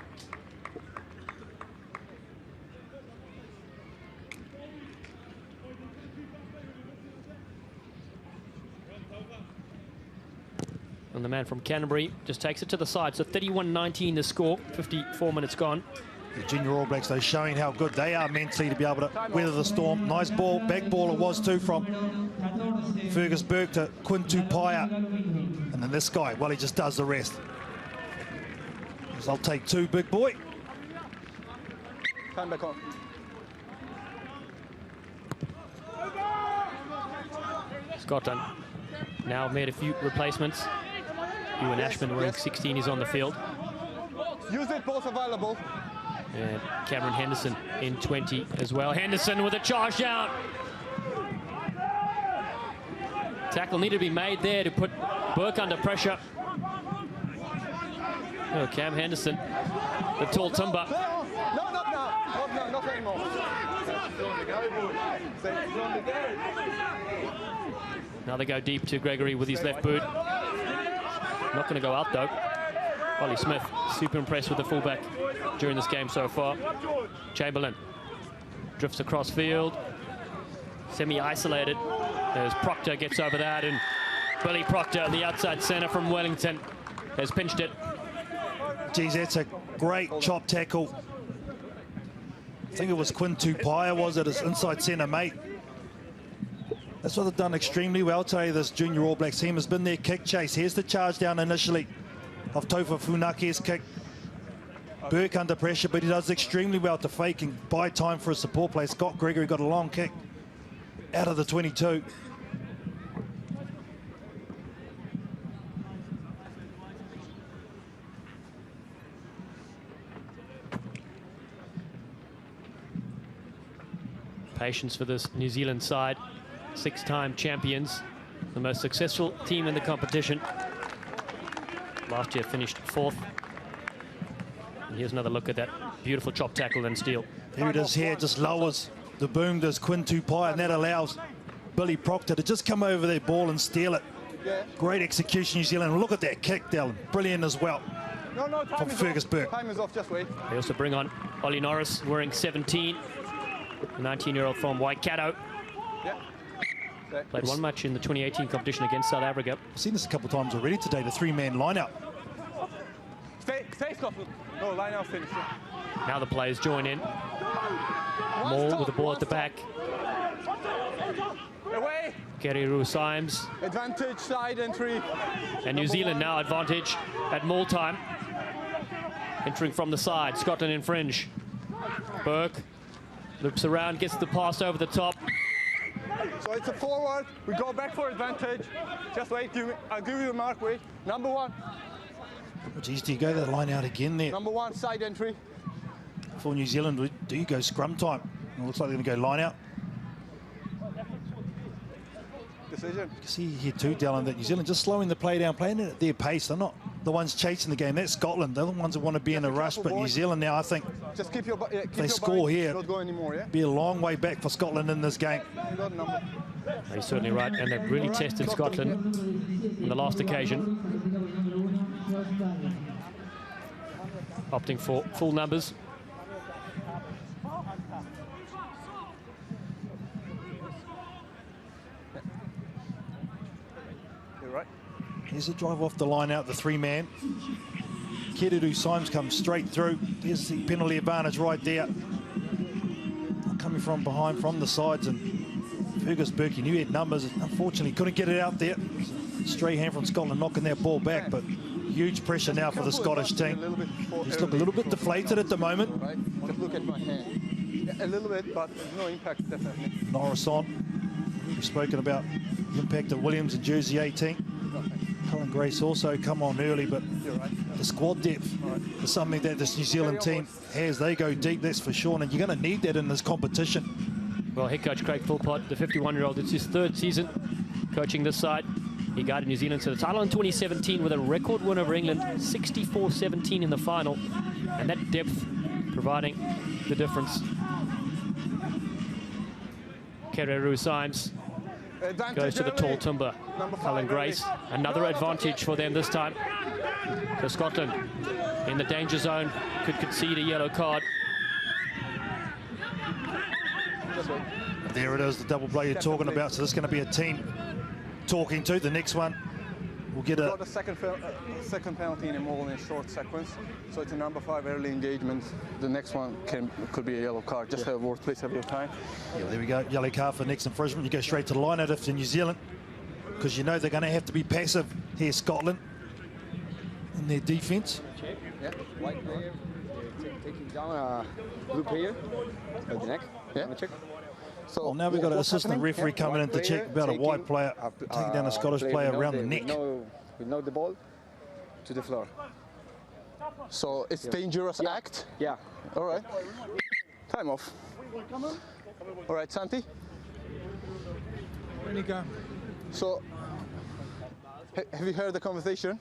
And the man from Canterbury just takes it to the side. So 31-19 the score, 54 minutes gone. The junior All Blacks, though, showing how good they are mentally to be able to weather the storm. Nice ball, back ball it was too, from Fergus Burke to Quinn Tupaia. And then this guy, well, he just does the rest. I'll take two, big boy. Time back on. Scotland now made a few replacements. Ewan Ashman wearing 16 is on the field. Use it, both available. And Cameron Henderson in 20 as well. Henderson with a charge down. Tackle needed to be made there to put Burke under pressure. Oh, Cam Henderson, the tall timber. No, not anymore. Now they go deep to Gregory with his left boot. Not going to go out though. Ollie Smith, super impressed with the fullback during this game so far. Chamberlain drifts across field, semi-isolated. As Proctor gets over that, and Billy Proctor, the outside centre from Wellington, has pinched it. Geez, that's a great chop tackle. I think it was Quinn Tupaia, was it, his inside centre mate. That's what they've done extremely well today, this junior All Blacks team, has been their kick chase. Here's the charge down initially of Tofa Funake's kick. Burke under pressure, but he does extremely well to fake and buy time for a support play. Scott Gregory got a long kick out of the 22. Patience for this New Zealand side. 6-time champions, the most successful team in the competition. Last year finished 4th. And here's another look at that beautiful chop tackle and steal. Here it is here, just lowers the boom, does Quinn Tupaia, and that allows Billy Proctor to just come over their ball and steal it. Great execution, New Zealand. Look at that kick, Dylan. Brilliant as well. No, time from is Fergus off. Burke. Time is off, just wait. They also bring on Ollie Norris, wearing 17. The 19-year-old from Waikato. Yeah. Played one match in the 2018 competition against South Africa. I've seen this a couple of times already today, the three-man line-out. Stay, Scotland. No, line out finish. Now the players join in. Maul with the ball at the back. Away. Kereru Symes. Advantage, side entry. And New Zealand now advantage at Maul time. Entering from the side, Scotland in fringe. Burke loops around, gets the pass over the top. So it's a forward. We go back for advantage. Just wait. I'll give you the mark. Wait. Number 1. Oh, geez, do you go that line out again there? Number 1, side entry. For New Zealand, do you go scrum time? It looks like they're going to go line out. Decision. You can see here too, Dylan, that New Zealand just slowing the play down, playing it at their pace. They're not the ones chasing the game. That's Scotland. They're the ones that want to be in a rush. But New Zealand now, I think, just keep your they score here, don't go anymore, yeah? be a long way back for Scotland in this game. He's certainly right, and they've really tested Scotland on the last occasion. Opting for full numbers. Here's a drive off the line out, the 3-man. Kereru Symes comes straight through. There's the penalty advantage right there. Coming from behind, from the sides, and Fergus Burke, he knew he had numbers. Unfortunately, couldn't get it out there. Stray hand from Scotland knocking that ball back, but huge pressure now for the Scottish team. Just look a little bit deflated at the moment. Just look at my hand. Yeah, a little bit, but there's no impact, definitely. Norris on. We've spoken about the impact of Williams in jersey 18. Colin Grace also come on early, but the squad depth is something that this New Zealand team has. They go deep, that's for sure, and you're going to need that in this competition. Well, head coach Craig Philpott, the 51-year-old, it's his 3rd season coaching this side. He guided New Zealand to the title in 2017 with a record win over England, 64-17 in the final, and that depth providing the difference. Kereru Symes goes to the tall timber. Colin Grace, another advantage for them this time. So Scotland in the danger zone, could concede a yellow card. There it is, the double play you're talking about. So this is going to be a team talking to. The next one We'll get got the second penalty in a more in a short sequence, so it's a number 5 early engagement. The next one could be a yellow card. Just have a word, please have your time. Yeah, there we go. Yellow card for next infringement. You go straight to the line out if you're New Zealand, because you know they're going to have to be passive here, Scotland, in their defence. Yeah, white player taking down a blue player at the neck. Yeah, check. So well, now we've got an assistant referee coming in to check about a white player taking down a Scottish player around the neck. We know the ball to the floor. So it's dangerous act? Yeah. All right. Time off. All right, Santi. So, have you heard the conversation?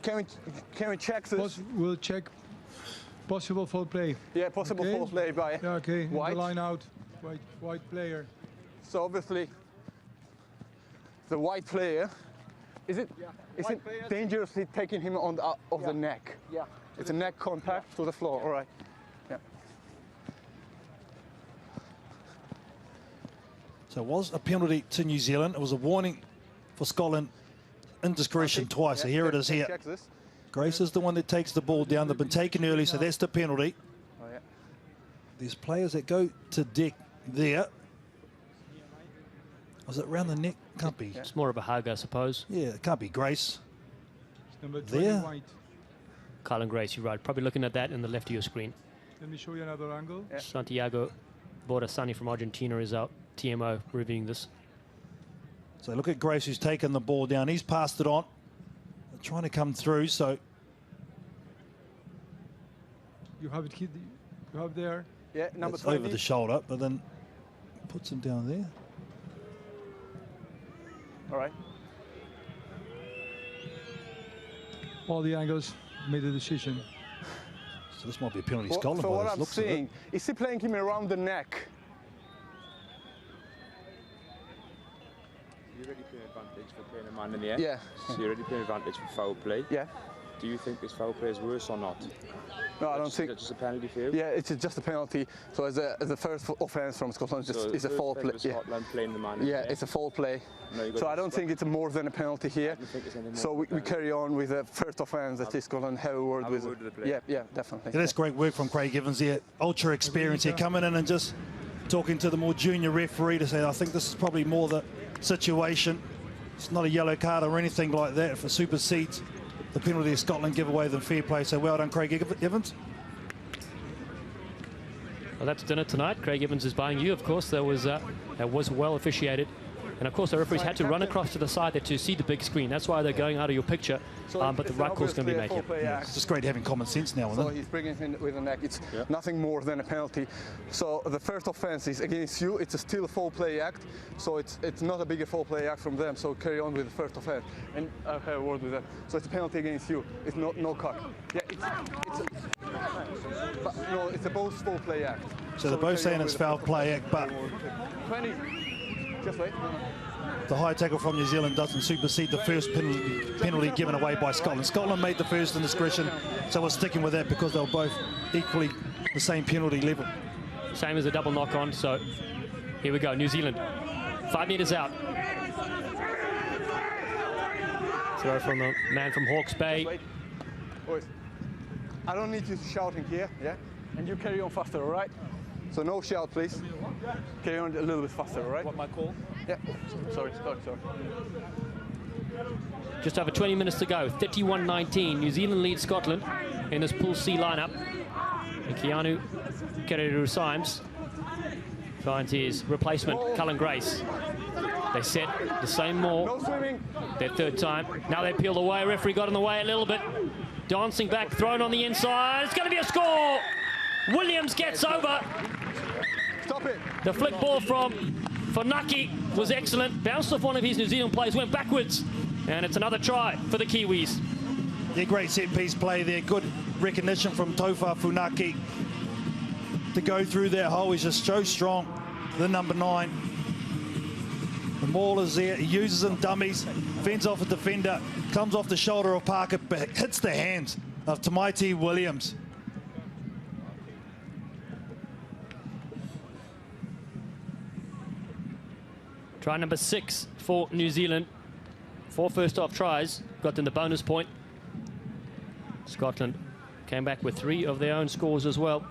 Can we check this? We'll check possible foul play. Yeah, possible foul play by white. The line out, white player. So obviously, the white player, is it dangerously taking him on the neck? Yeah. It's a neck contact to the floor. All right. Yeah. So it was a penalty to New Zealand. It was a warning for Scotland. Indiscretion twice. So here it is here. Grace is the one that takes the ball down. They've been taken early, so that's the penalty. Oh, yeah. There's players that go to deck there. Was it around the neck? Can't be. It's more of a hug, I suppose. Yeah, it can't be Grace. Number 20 there. white. Carlin Grace, you're right. Probably looking at that in the left of your screen. Let me show you another angle. Yeah. Santiago Borasani from Argentina is out. TMO reviewing this. So look at Grace, who's taken the ball down. He's passed it on. They're trying to come through, so. You have it here. You have there. Yeah, number It's 20. over the shoulder, but then puts him down there. All right. All the angles made a decision. So this might be a penalty Well, Scotland. so by what this I'm looks of it. seeing, is he playing him around the neck? You're already playing advantage for playing a man in the air. Yeah. So you're already playing advantage for foul play. Yeah. Do you think this foul play is worse or not? No, I don't think. Is it just a penalty for you? Yeah, it's just a penalty. So as the first offence from Scotland, it's a foul play. Yeah. Scotland playing the man in the air. It's a foul play. No, So I don't think it's more than a penalty here. think it's any more So than a we penalty. carry on with the first offence that is Scotland. Have a word Have a with word with the player. Yeah, definitely. Yeah, that's great work from Craig Evans here. Ultra experience here, coming in and just talking to the more junior referee to say, I think this is probably more the situation. It's not a yellow card or anything like that. If it supersedes the penalty of Scotland give away than fair play. So well done, Craig Evans. Well, that's dinner tonight. Craig Evans is buying you, of course. That was well officiated. And of course, the referees had to run across to the side there to see the big screen. That's why they're going out of your picture. But the right call's going to be made here. It's just great having common sense now. So he's bringing him with the neck. It's nothing more than a penalty. So the first offence is against you. It's still a foul play act. So it's not a bigger foul play act from them. So carry on with the first offence. And I'll have a word with them. So it's a penalty against you. It's no cut. Yeah, it's a both foul play act. So they're both saying it's foul play act, but 20. Just wait. the high tackle from New Zealand doesn't supersede the first penalty given away by Scotland. Scotland made the first indiscretion, so we're sticking with that because they were both equally the same penalty level. Same as a double knock on, so here we go, New Zealand. 5 metres out. Throw from the man from Hawke's Bay. Wait. Boys, I don't need you shouting here, yeah? And you carry on faster, all right? So no shout, please. Carry on a little bit faster, all right? What, my call? Yeah. Sorry. Just over 20 minutes to go. 31-19. New Zealand leads Scotland in this Pool C lineup. And Keanu Kereru-Symes finds his replacement, Cullen Grace. They set the same maul. No swimming. Their third time. Now they peeled away. Referee got in the way a little bit. Dancing back, thrown on the inside. It's going to be a score. Williams gets over. Stop it. The flick ball from Funaki was excellent. Bounced off one of his New Zealand players, went backwards. And it's another try for the Kiwis. Yeah, great set-piece play there. Good recognition from Tofa Funaki to go through that hole. He's just so strong, the number 9. The maul is there. He uses them dummies, fends off a defender, comes off the shoulder of Parker, but hits the hands of Tamaiti Williams. Try number 6 for New Zealand. 4 first-half tries got them the bonus point. Scotland came back with 3 of their own scores as well.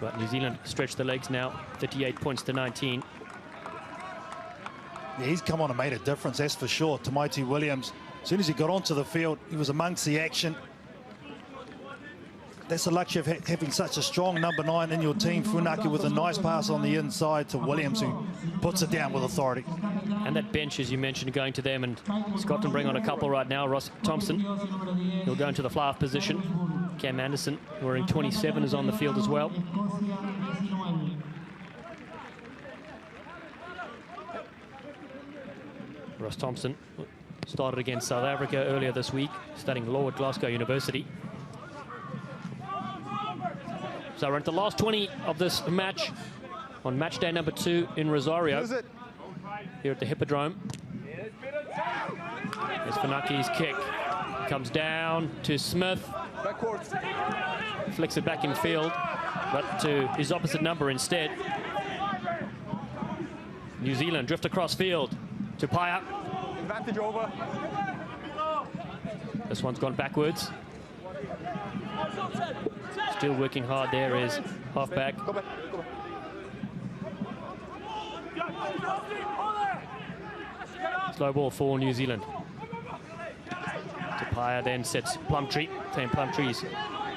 But New Zealand stretched the legs now, 38 points to 19. Yeah, he's come on and made a difference, that's for sure. Tamaiti Williams, as soon as he got onto the field, he was amongst the action. That's the luxury of having such a strong number 9 in your team. Funaki with a nice pass on the inside to Williams, who puts it down with authority. And that bench, as you mentioned, going to them, and Scotland bring on a couple right now. Ross Thompson, he'll go into the fly-half position. Cam Anderson, wearing 27, is on the field as well. Ross Thompson started against South Africa earlier this week, studying law at Glasgow University. So we're at the last 20 of this match on match day number 2 in Rosario, here at the Hippodrome. There's Funaki's kick. Comes down to Smith. Backwards. Flicks it back in field, but to his opposite number instead. New Zealand drift across field to Paya. Advantage over. This one's gone backwards. Still working hard there is halfback. Go back. Slow ball for New Zealand. Tapaya then sets Plumtree. Tame Plumtree's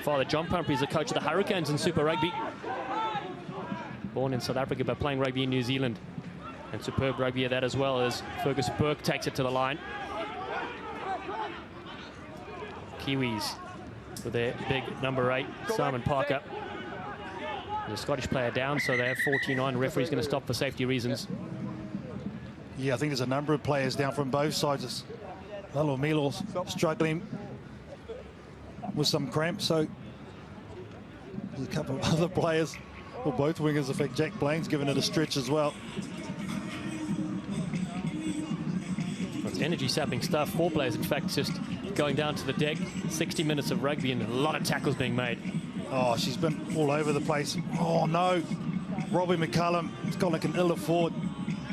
father, John Plumtree, is the coach of the Hurricanes in Super Rugby. Born in South Africa but playing rugby in New Zealand. And superb rugby at that as well, as Fergus Burke takes it to the line. Kiwis with their big number 8, Simon Parker. And the Scottish player down, so they have 49. Referee's going to stop for safety reasons. Yeah, I think there's a number of players down from both sides. Lalo Milo's struggling with some cramp, so there's a couple of other players, or both wingers. In fact, Jack Blaine's given it a stretch as well. It's energy-sapping stuff. 4 players, in fact, just going down to the deck. 60 minutes of rugby and a lot of tackles being made. Oh, she's been all over the place. Oh, no. Robbie McCullum, Scotland can ill afford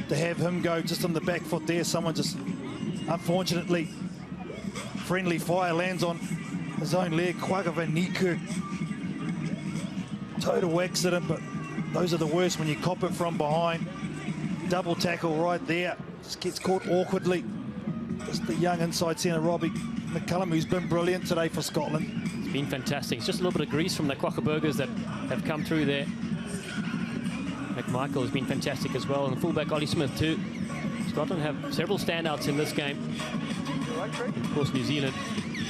to have him go just on the back foot there. Someone just, unfortunately, friendly fire lands on his own leg. Kwaga van Niekerk. Total accident, but those are the worst when you cop it from behind. Double tackle right there. Just gets caught awkwardly. Just the young inside centre, Robbie McCullum, who's been brilliant today for Scotland. It's been fantastic. It's just a little bit of grease from the Quackerburgers that have come through there. McMichael has been fantastic as well, and the fullback Ollie Smith too. Scotland have several standouts in this game. And of course, New Zealand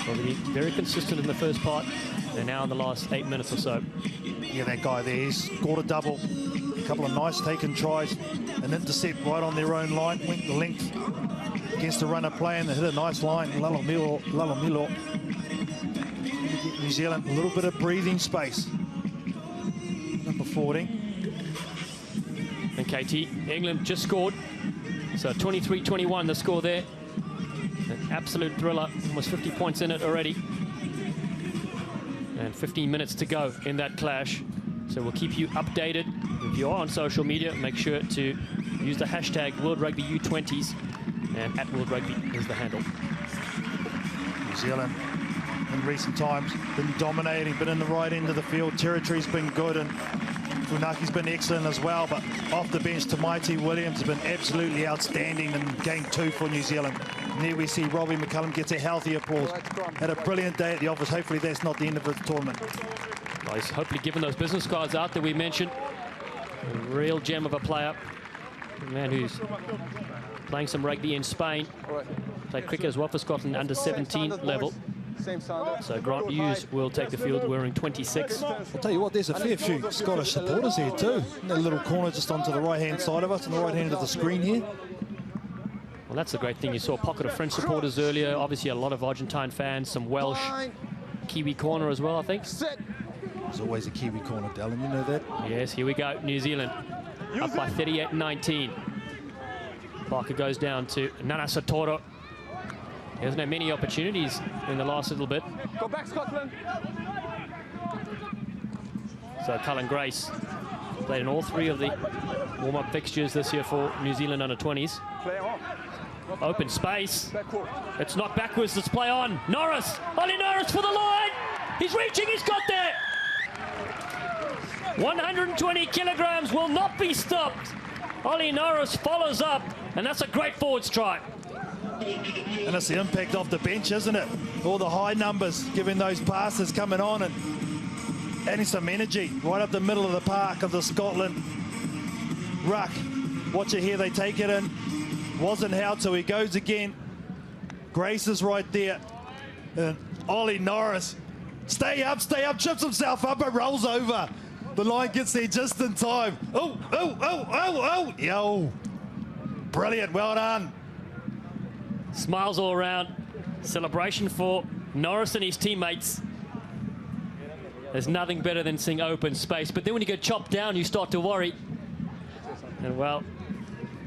will be very consistent in the first part, and now in the last 8 minutes or so. Yeah, that guy there, he's scored a double. A couple of nice taken tries. An intercept right on their own line, went the length against the runner play, and they hit a nice line. Lalomilo. New Zealand, a little bit of breathing space. Number 14. And KT, England just scored. So 23-21 the score there. An absolute thriller, almost 50 points in it already. And 15 minutes to go in that clash. So we'll keep you updated. If you are on social media, make sure to use the hashtag World Rugby U20s, and at World Rugby is the handle. New Zealand in recent times been dominating, been in the right end of the field. Territory's been good, and Funaki's been excellent as well, but off the bench, Tamaiti Williams has been absolutely outstanding in game 2 for New Zealand. And here we see Robbie McCullum gets a healthy applause. Had a brilliant day at the office. Hopefully that's not the end of the tournament. Well, he's hopefully given those business cards out that we mentioned. A real gem of a player. A man who's playing some rugby in Spain. Played cricket as well for Scotland under 17 level. So Grant Hughes will take the field wearing 26. I'll tell you what, there's a fair few Scottish supporters here too. In that little corner just onto the right-hand side of us, on the right hand of the screen here. Well, that's the great thing. You saw a pocket of French supporters earlier. Obviously a lot of Argentine fans, some Welsh. Kiwi corner as well, I think. There's always a Kiwi corner, Dallin, you know that? Yes, here we go. New Zealand up by 38-19. Parker goes down to Nana Satoro. He hasn't had many opportunities in the last little bit. Go back, Scotland. So Cullen Grace played in all 3 of the warm-up fixtures this year for New Zealand under-20s. Play on. Open space. Backward. It's not backwards, let's play on. Norris, Ollie Norris for the line. He's reaching, he's got there. 120 kilograms will not be stopped. Ollie Norris follows up, and that's a great forwards try. And it's the impact off the bench, isn't it? All the high numbers, giving those passes coming on and adding some energy right up the middle of the park of the Scotland ruck. Watch it here, they take it in. Wasn't how, so he goes again. Grace is right there. And Ollie Norris, stay up, trips himself up and rolls over. The line gets there just in time. Oh, oh, oh, oh, oh. Yo. Brilliant, well done. Smiles all around. Celebration for Norris and his teammates. There's nothing better than seeing open space. But then when you get chopped down, you start to worry. And well,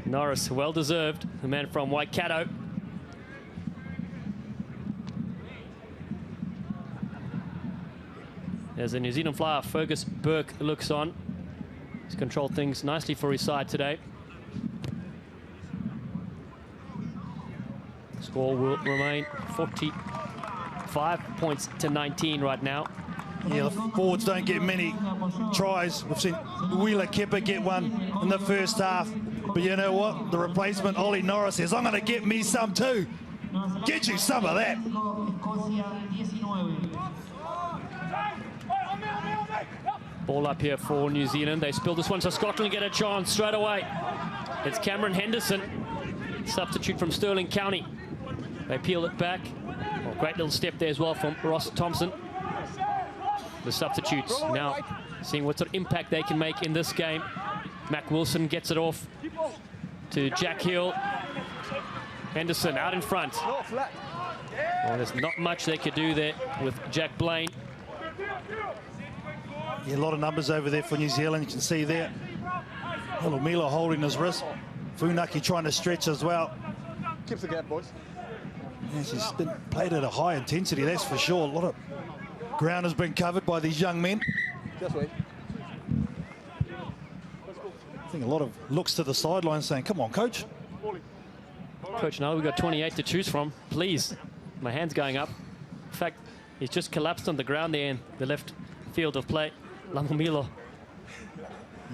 Norris, well deserved. The man from Waikato. As the New Zealand flyer, Fergus Burke, looks on. He's controlled things nicely for his side today. Score will remain 45 points to 19 right now. Yeah, the forwards don't get many tries. We've seen Wheeler Kepper get one in the first half. But you know what? The replacement, Ollie Norris, says, I'm going to get me some too. Get you some of that. Ball up here for New Zealand. They spill this one, so Scotland get a chance straight away. It's Cameron Henderson, substitute from Stirling County. They peel it back. Oh, great little step there as well from Ross Thompson. The substitutes now seeing what sort of impact they can make in this game. Mac Wilson gets it off to Jack Hill. Henderson out in front. Well, there's not much they could do there with Jack Blaine. Yeah, a lot of numbers over there for New Zealand. You can see there. Milo holding his wrist. Funaki trying to stretch as well. Keep the gap, boys. Yeah, she's been played at a high intensity, that's for sure. A lot of ground has been covered by these young men. Just wait. I think a lot of looks to the sideline saying, come on, coach. Coach, now we've got 28 to choose from. Please. My hand's going up. In fact, he's just collapsed on the ground there in the left field of play. Lamomilo.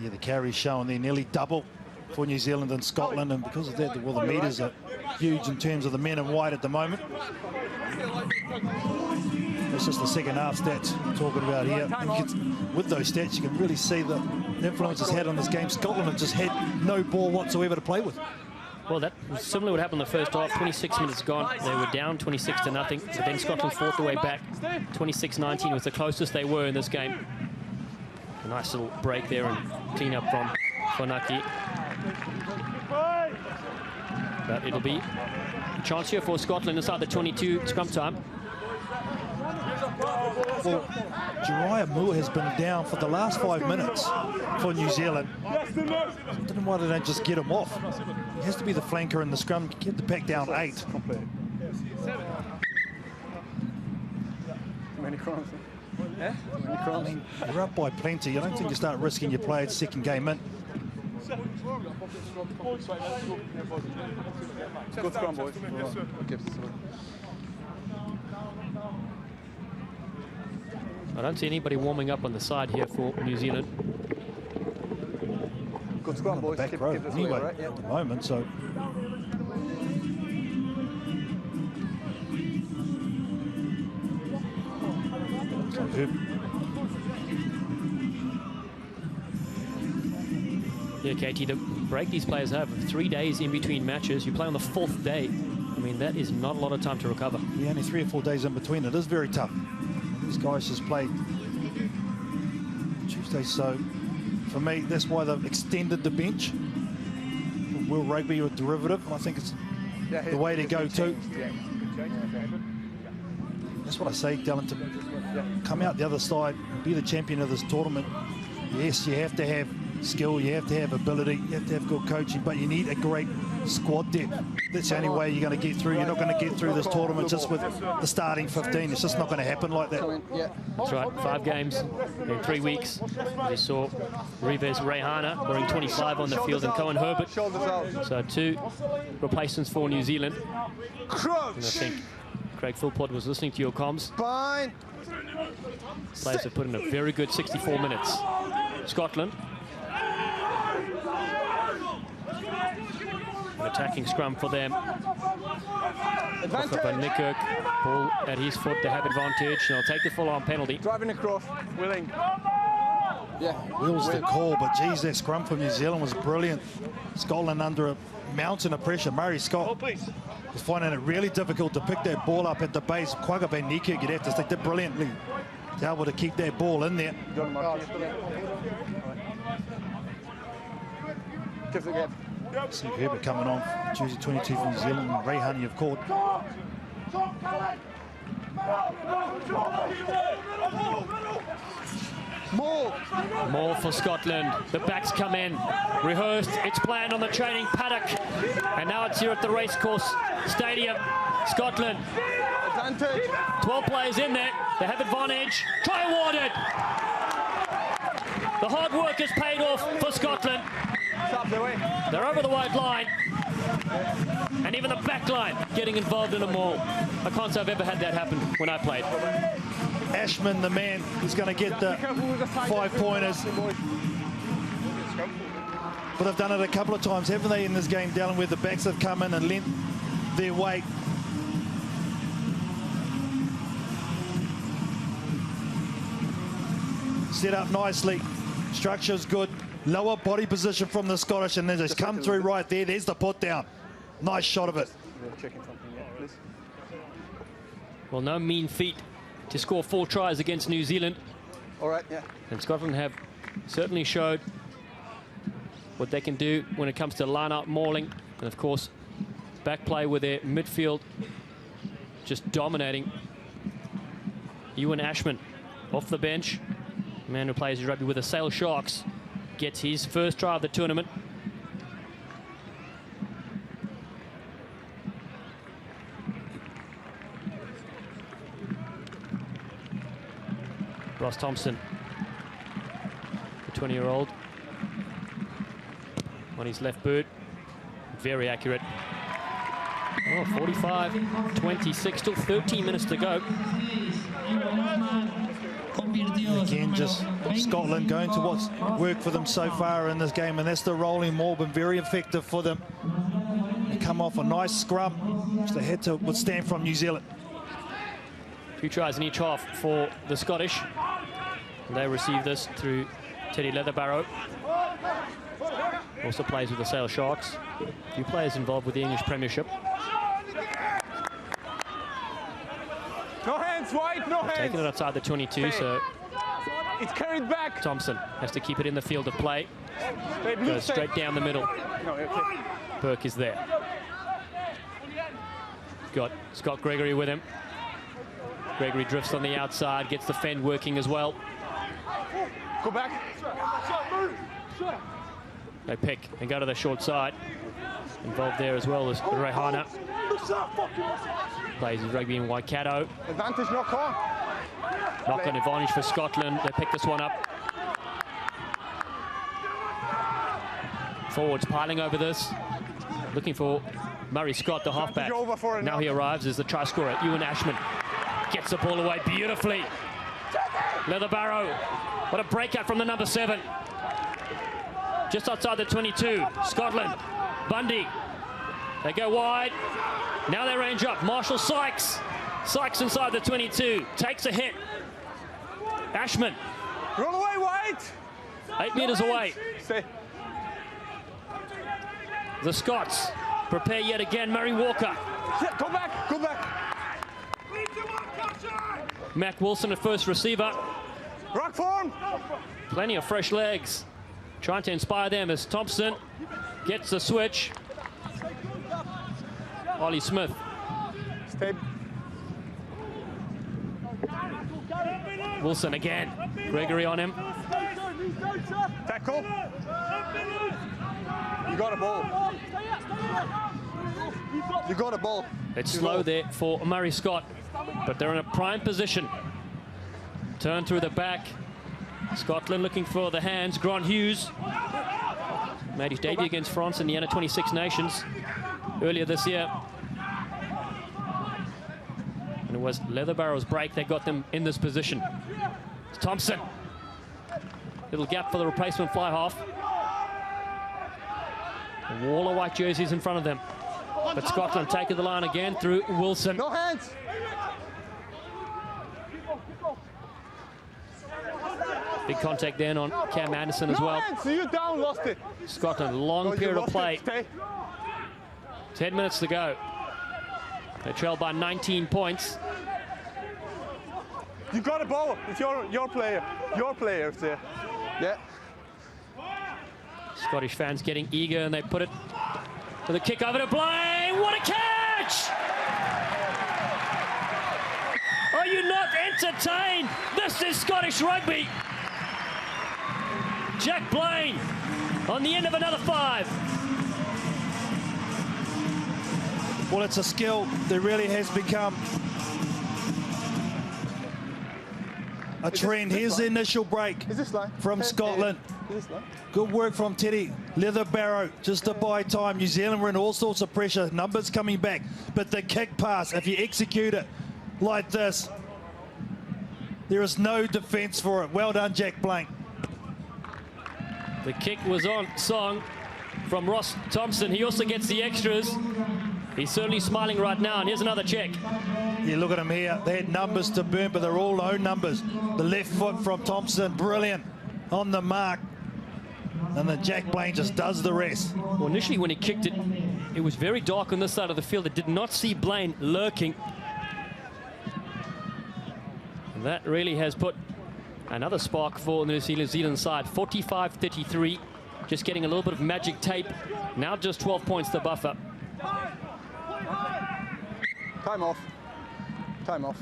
Yeah, the carry's showing there, nearly double for New Zealand and Scotland, and because of that, well, the meters are huge in terms of the men in white at the moment. That's just the second half stats we're talking about here. With those stats, you can really see the influence it's had on this game. Scotland have just had no ball whatsoever to play with. Well, that was similar to what happened in the first half. 26 minutes gone. They were down 26 to nothing. But then Scotland fought their way back. 26-19 was the closest they were in this game. A nice little break there and clean up from Fonaki. But it'll be a chance here for Scotland inside the 22 scrum time. Well, Jariah Moore has been down for the last 5 minutes for New Zealand. I don't know why they don't just get him off. It has to be the flanker in the scrum. Get the pack down 8. Many crumbs. Yeah? I mean, you're up by plenty. I don't think you start risking your players second game in. Good scrum, boys. I don't see anybody warming up on the side here for New Zealand. Good scrum, boys. Back row anyway right? at the moment, so. Yeah, Katie, the break these players have, 3 days in between matches. You play on the 4th day. I mean, that is not a lot of time to recover. Yeah, only 3 or 4 days in between. It is very tough. These guys just played Tuesday, so for me, that's why they've extended the bench. World Rugby or derivative, I think it's the way to go too. That's what I say, Dylan, to come out the other side, be the champion of this tournament. Yes, you have to have skill, you have to have ability, you have to have good coaching, but you need a great squad depth. That's the only way you're going to get through. You're not going to get through this tournament just with the starting 15. It's just not going to happen like that. That's right, 5 games in 3 weeks. You saw Reves Rehana wearing 25 on the field and Cohen Herbert. So 2 replacements for New Zealand. And I think Craig Philpott was listening to your comms. Players have put in a very good 64 minutes. Scotland. An attacking scrum for them. Van Niekerk, ball at his foot, they have advantage. They'll take the full-on penalty. Driving across, willing. Yeah. Will's the call, but geez, that scrum from New Zealand was brilliant. Scotland under a mountain of pressure. Murray Scott was finding it really difficult to pick that ball up at the base. Quagga Van Niekerk, you'd have to stick that brilliantly to able to keep that ball in there. Give the gap. See Herbert coming on, jersey 22 from New Zealand, and Ray Honey, of course. More for Scotland. The backs come in. Rehearsed. It's planned on the training paddock. And now it's here at the Racecourse Stadium. Scotland. 12 players in there. They have advantage. Try awarded. The hard work has paid off for Scotland. They're over the wide line. And even the back line getting involved in a maul. I can't say I've ever had that happen when I played. Ashman, the man, is going to get the 5-pointers. But they've done it a couple of times, haven't they, in this game, Dallin, where the backs have come in and lent their weight. Set up nicely. Structure's good. Lower body position from the Scottish, and they just come through right there. There's the put down. Nice shot of it. Well, no mean feat to score 4 tries against New Zealand. All right, yeah. And Scotland have certainly showed what they can do when it comes to line-up mauling. And, of course, back play with their midfield just dominating. Ewan Ashman off the bench. The man who plays rugby with the Sale Sharks gets his first try of the tournament. Ross Thompson, the 20-year-old, on his left boot. Very accurate. Oh, 45-26, still 13 minutes to go. Again, just Scotland going to what's worked for them so far in this game, and that's the rolling maul, been very effective for them. They come off a nice scrum, which they had to withstand from New Zealand. 2 tries in each half for the Scottish. And they receive this through Teddy Leatherbarrow. Also plays with the Sale Sharks. A few players involved with the English Premiership. No hands, White, no hands. Taking it outside the 22, so it's carried back. Thompson has to keep it in the field of play. Goes straight down the middle. Burke is there. Got Scott Gregory with him. Gregory drifts on the outside, gets the fend working as well. Go back. They pick and go to the short side. Involved there as well as Rehana. Plays his rugby in Waikato. Advantage, knock on. Knock on advantage for Scotland. They pick this one up. Forwards piling over this. Looking for Murray Scott, the halfback. Now he arrives as the try scorer, Ewan Ashman. Gets the ball away beautifully. Leatherbarrow. What a breakout from the number 7. Just outside the 22. Scotland. Bundy. They go wide. Now they range up. Marshall Sykes. Sykes inside the 22. Takes a hit. Ashman. Roll away, White. 8 meters away. The Scots prepare yet again. Murray Walker. Yeah, go back. Go back. Mac Wilson at first receiver. Rock form. Plenty of fresh legs. Trying to inspire them as Thompson gets the switch. Ollie Smith. Stay. Wilson again. Gregory on him. Tackle. You got a ball. You got a ball. It's slow there for Murray Scott, but they're in a prime position. Turn through the back. Scotland looking for the hands. Grant Hughes made his debut against France in the Under-26 Nations earlier this year. And it was Leatherbarrow's break that got them in this position. It's Thompson. Little gap for the replacement fly half. A wall of white jerseys in front of them. But Scotland taking the line again through Wilson. No hands. Big contact then on Cam Anderson as well. Hands. You down, lost it. Scotland, long period of play. 10 minutes to go. They trail by 19 points. You got a ball. It's your player. Your player's there. Yeah. Scottish fans getting eager, and they put it with a kick over to Blaine. What a catch! Are you not entertained? This is Scottish rugby. Jack Blaine on the end of another 5. Well, it's a skill that really has become a trend. Here's the initial break from Scotland. Good work from Teddy Leatherbarrow just to buy time. New Zealand were in all sorts of pressure, numbers coming back, but the kick pass, if you execute it like this, there is no defence for it. Well done, Jack Blaine. The kick was on song from Ross Thompson. He also gets the extras. He's certainly smiling right now, and here's another check. Yeah, look at him here. They had numbers to burn, but they're all own numbers. The left foot from Thompson, brilliant on the mark. And then Jack Blaine just does the rest. Well, initially when he kicked it, it was very dark on this side of the field. It did not see Blaine lurking. And that really has put another spark for the New Zealand side. 45-33, just getting a little bit of magic tape. Now just 12 points to buffer. Time off. Time off.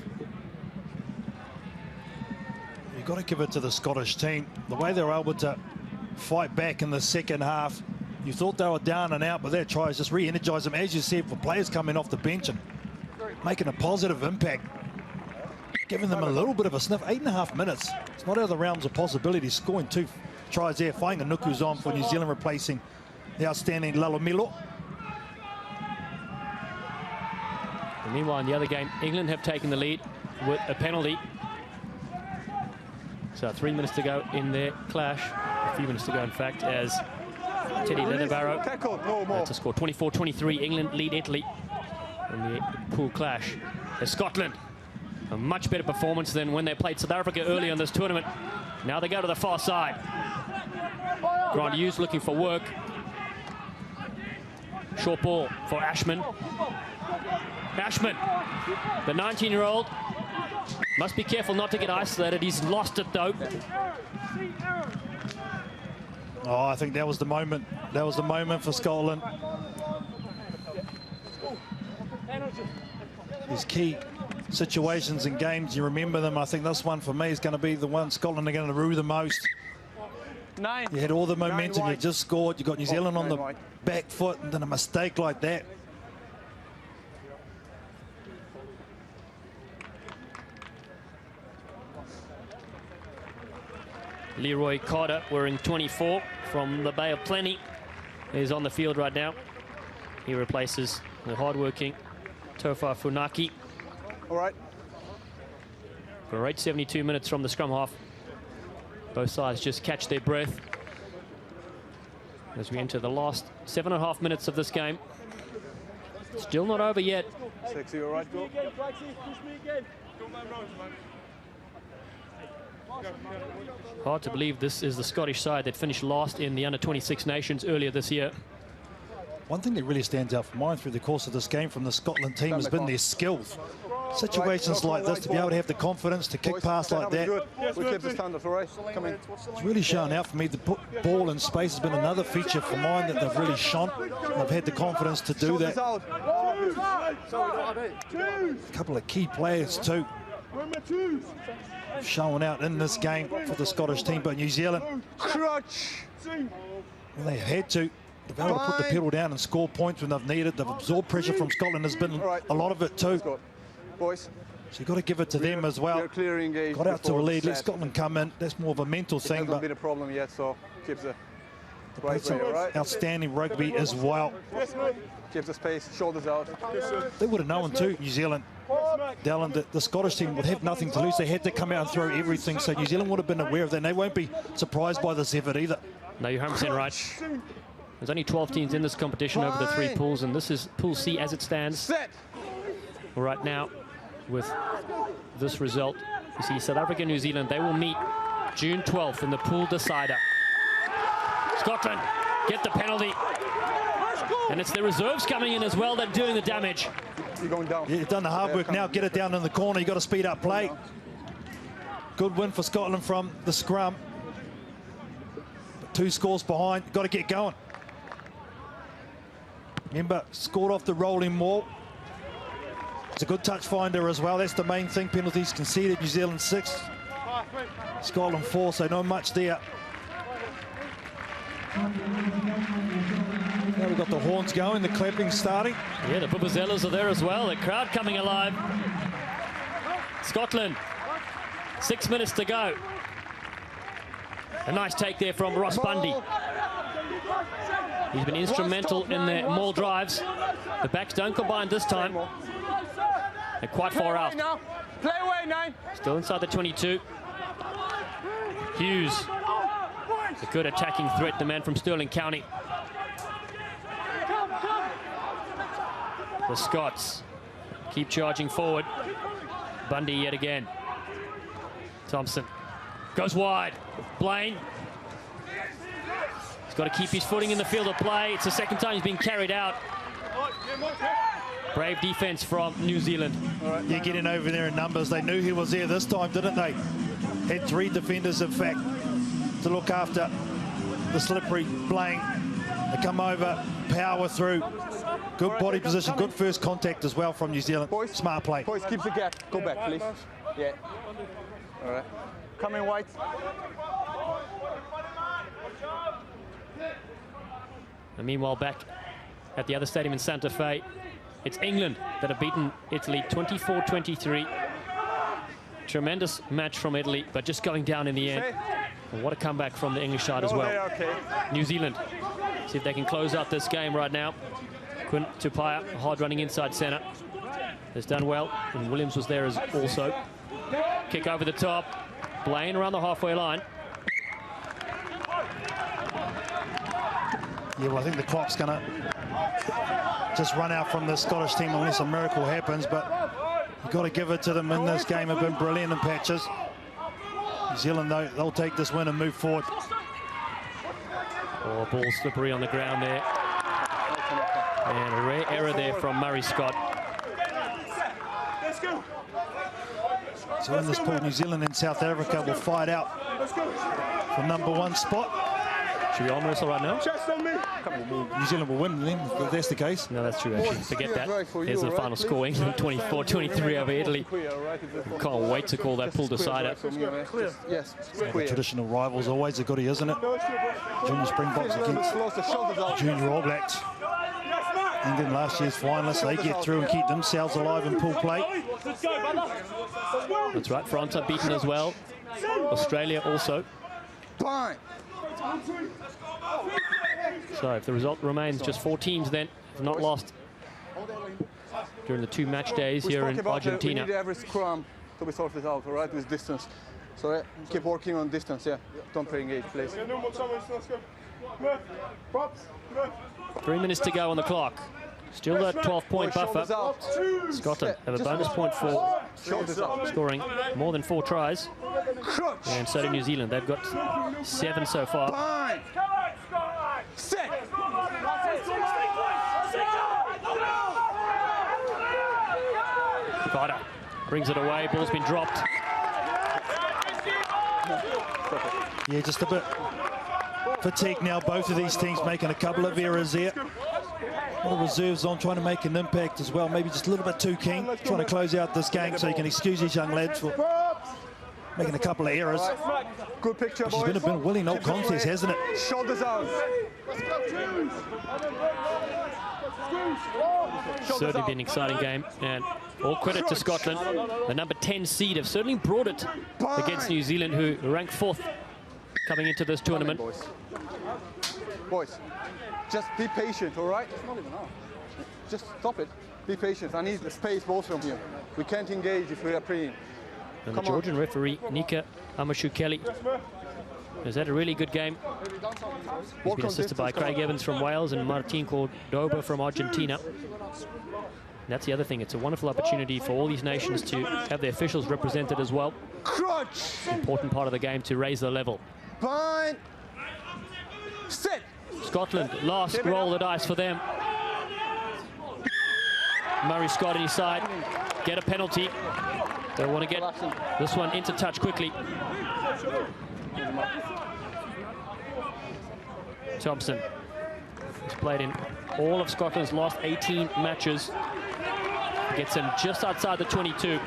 You've got to give it to the Scottish team. The way they were able to fight back in the second half. You thought they were down and out, but their tries just re-energise them, as you said, for players coming off the bench and making a positive impact. Giving them a little bit of a sniff. 8.5 minutes. It's not out of the realms of possibility. Scoring 2 tries there. Whainganuku's on for New Zealand, replacing the outstanding Lalomilo. And meanwhile, in the other game, England have taken the lead with a penalty. So 3 minutes to go in their clash. A few minutes to go, in fact, as Teddy Leatherbarrow to score 24-23. England lead Italy in the pool clash. As Scotland, a much better performance than when they played South Africa early in this tournament. Now they go to the far side. Grant Hughes looking for work. Short ball for Ashman. Ashman, the 19-year-old, must be careful not to get isolated. He's lost it, though. Oh, I think that was the moment. That was the moment for Scotland. These key situations in games, you remember them. I think this one for me is going to be the one Scotland are going to rue the most. You had all the momentum, you just scored, you got New Zealand on the back foot, and then a mistake like that. Leroy Carter, wearing 24 from the Bay of Plenty, is on the field right now. He replaces the hard-working Tofa Funaki. All right. For 72 minutes from the scrum half. Both sides just catch their breath as we enter the last 7.5 minutes of this game. Still not over yet. Sexy, all right, go. Hard to believe this is the Scottish side that finished last in the Under-26 Nations earlier this year. One thing that really stands out for mine through the course of this game from the Scotland team has been their skills. Situations like this, to be able to have the confidence to kick past like that. We keep the standards, all right? Come in. It's really shown out for me. The ball in space has been another feature for mine that they've really shone. They've had the confidence to do that. A couple of key players too showing out in this game for the Scottish team, but New Zealand. Crutch. Well, they had to. They've been able to put the pedal down and score points when they've needed. They've absorbed pressure from Scotland. There's been a lot of it too. Boys. So you've got to give it to them as well. Got out to a lead. Let Scotland come in. That's more of a mental thing. It hasn't been a problem yet, so keeps the right way, right? Outstanding rugby as well. Keeps the space, shoulders out. They would have known too, New Zealand. Dallin, that the Scottish team would have nothing to lose. They had to come out and throw everything, so New Zealand would have been aware of that, and they won't be surprised by this effort either. No, you're 100% right. There's only 12 teams in this competition over the 3 pools, and this is Pool C as it stands right now. With this result, you see South Africa and New Zealand, they will meet June 12th in the pool decider. Scotland get the penalty. And it's the reserves coming in as well that are doing the damage. You're going down. Yeah, you've done the hard work now. Get it down in the corner. You've got to speed up play. Good win for Scotland from the scrum. But 2 scores behind. Got to get going. Remember, scored off the rolling maul. It's a good touch finder as well. That's the main thing. Penalties conceded. New Zealand 6. Scotland 4, so not much there. Now we've got the horns going, the clapping starting. Yeah, the vuvuzelas are there as well. The crowd coming alive. Scotland, 6 minutes to go. A nice take there from Ross Bundy. He's been instrumental in their maul drives. The backs don't combine this time. They're quite far out. Play away, 9. Still inside the 22. Hughes. A good attacking threat, the man from Stirling County. The Scots keep charging forward. Bundy yet again. Thompson goes wide. Blaine. He's got to keep his footing in the field of play. It's the second time he's been carried out. Brave defense from New Zealand. You're getting over there in numbers. They knew he was there this time, didn't they? Had 3 defenders, in fact, to look after the slippery Blaine. They come over, power through. Good body position, good first contact as well from New Zealand. Boys, smart play. Boys, keep the gap. Go back, please. Yeah. All right. Come in white. And meanwhile, back at the other stadium in Santa Fe, it's England that have beaten Italy 24-23. Tremendous match from Italy, but just going down in the end. And what a comeback from the English side as well. New Zealand, see if they can close out this game right now. Quinn Tupaia, hard running inside centre, has done well, and Williams was there as also. Kick over the top, Blaine around the halfway line. Yeah, well, I think the clock's going to just run out from the Scottish team unless a miracle happens, but you've got to give it to them in this game. Have been brilliant in patches. New Zealand, though, they'll take this win and move forward. Oh, ball slippery on the ground there. And a rare error there from Murray Scott. So in this pool, New Zealand and South Africa will fight out for #1 spot. Should we arm wrestle right now? New Zealand will win then, if that's the case. No, that's true, actually. Forget that. Here's the final score. England 24-23 over Italy. Can't wait to call that pool decider. Yes, Traditional rivals, always a goodie, isn't it? Junior Springboks against Junior All Blacks. England, last year's finalists, they get through and keep themselves alive in pool play. That's right, France are beaten as well. Australia also. So if the result remains just 4 teams then have not lost during the 2 match days here in Argentina. We need every scrum to be sorted out, all right, with distance. So keep working on distance, yeah. Don't pre-engage, please. 3 minutes to go on the clock. Still that 12-point buffer. Scotland have a bonus point for scoring more than 4 tries. And so do New Zealand. They've got 7 so far. Carter brings it away. Ball's been dropped. Yeah, just a bit fatigued now. Both of these teams making a couple of errors there. All the reserves on, trying to make an impact as well. Maybe just a little bit too keen, trying to close out this game, so you can excuse these young lads for making a couple of errors. Good picture, boys. It's been a willing no contest, hasn't it? Shoulders out. Certainly been an exciting game, and all credit to Scotland. The number 10 seed have certainly brought it against New Zealand, who ranked 4th coming into this tournament. Boys, just be patient, all right? It's not even on. Just stop it. Be patient. I need the space both from here. We can't engage if we are preying. And the Georgian referee, Nika Amashu-Kelly, has had a really good game. He's been assisted by Craig Evans from Wales and Martin Cordoba from Argentina. And that's the other thing. It's a wonderful opportunity for all these nations to have their officials represented as well. Crunch! Important part of the game to raise the level. Bind. Sit. Scotland, last roll of the dice for them. Murray Scott on his side, get a penalty. They want to get this one into touch quickly. Thompson has played in all of Scotland's last 18 matches. Gets him just outside the 22.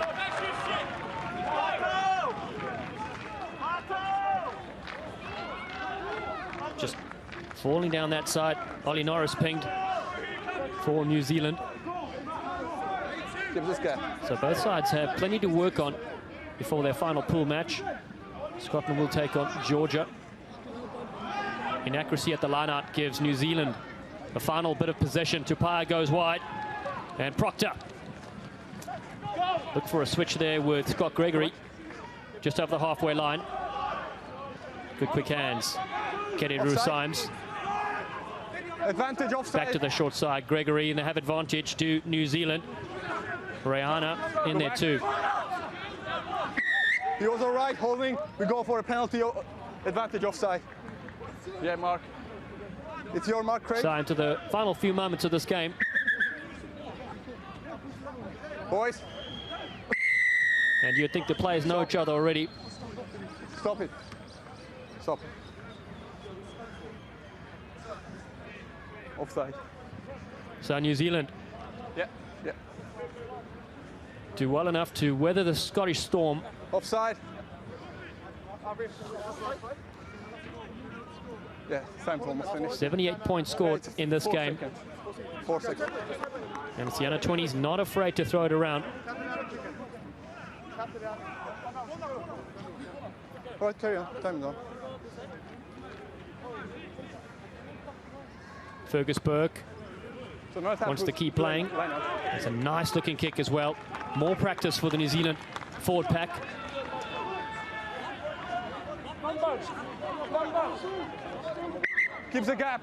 Just falling down that side. Ollie Norris pinged for New Zealand. Give this guy. So both sides have plenty to work on before their final pool match. Scotland will take on Georgia. Inaccuracy at the line-out gives New Zealand a final bit of possession. Tupaia goes wide, and Proctor. Look for a switch there with Scott Gregory, just over the halfway line. Good quick hands. Kereru Symes. Advantage offside. Back to the short side, Gregory, and they have advantage to New Zealand. Rayana in there too. He was all right holding. We go for a penalty advantage offside. Yeah, Mark. It's your mark, Craig. So into the final few moments of this game. Boys. And you'd think the players know each other already. Stop it. Stop. Offside. So New Zealand Yeah. do well enough to weather the Scottish storm. Offside. Yeah, time to almost finish. 78 points scored in this game. 4 seconds. And it's the under-20s not afraid to throw it around. All right, carry on. Time is on. Fergus Burke So now it's wants to keep playing. Line out. It's a nice looking kick as well. More practice for the New Zealand forward pack. Gives a gap.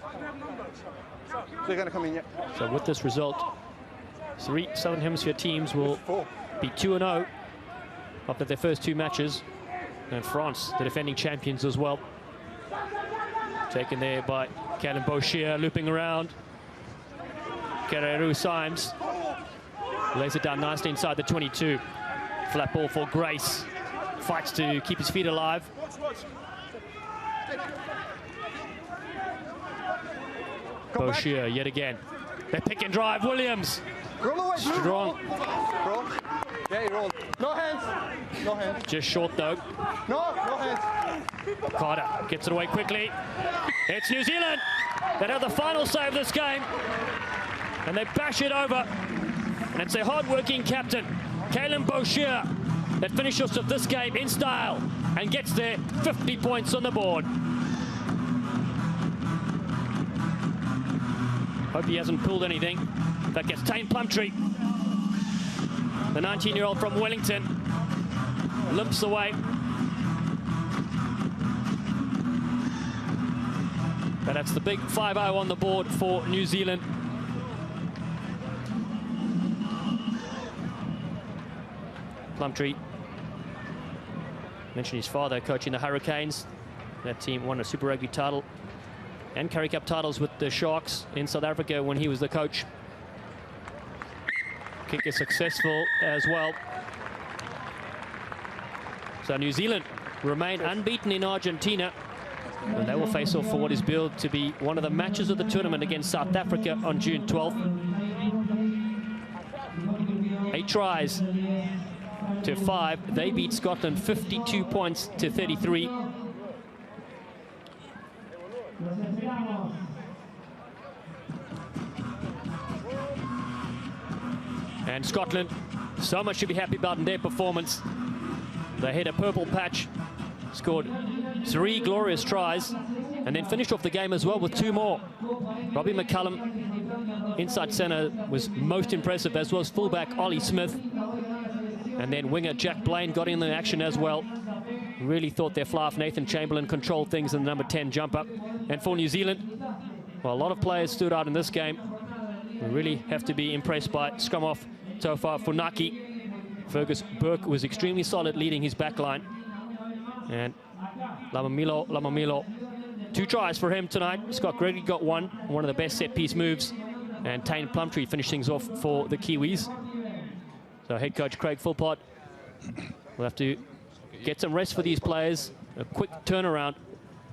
They're going to come in, yeah. So with this result, 3 Southern Hemisphere teams will be 2-0 after their first 2 matches. And France, the defending champions as well. Taken there by Callum Boshier, looping around. Kereru Symes lays it down nicely inside the 22. Flat ball for Grace. Fights to keep his feet alive. Boshier yet again. They pick and drive. Williams. Roll away, strong. Roll. Yeah, he rolled. No hands. No hands. Just short though. No hands. Carter gets it away quickly. It's New Zealand that have the final say of this game. And they bash it over. And it's a hard-working captain, Callum Boshier, that finishes off this game in style and gets their 50 points on the board. Hope he hasn't pulled anything. That gets Tane Plumtree, the 19-year-old from Wellington, limps away. But that's the big 5-0 on the board for New Zealand. Plumtree mentioned his father coaching the Hurricanes. That team won a Super Rugby title and Currie Cup titles with the Sharks in South Africa when he was the coach. Kick is successful as well. So New Zealand remain unbeaten in Argentina, and they will face off for what is billed to be one of the matches of the tournament against South Africa on June 12th. 8 tries to 5. They beat Scotland 52 points to 33. And Scotland, so much to be happy about in their performance. They hit a purple patch, scored 3 glorious tries, and then finished off the game as well with 2 more. Robbie McCullum, inside centre, was most impressive, as was fullback Ollie Smith. And then winger Jack Blaine got in the action as well. Really thought their fly-off Nathan Chamberlain controlled things in the number 10 jump up. And for New Zealand, well, a lot of players stood out in this game. We really have to be impressed by scrum off so far. Funaki, Fergus Burke was extremely solid leading his back line. And Lamamilo, 2 tries for him tonight. Scott Gregory got one of the best set-piece moves. And Tane Plumtree finished things off for the Kiwis. So head coach Craig Philpott will have to get some rest for these players. A quick turnaround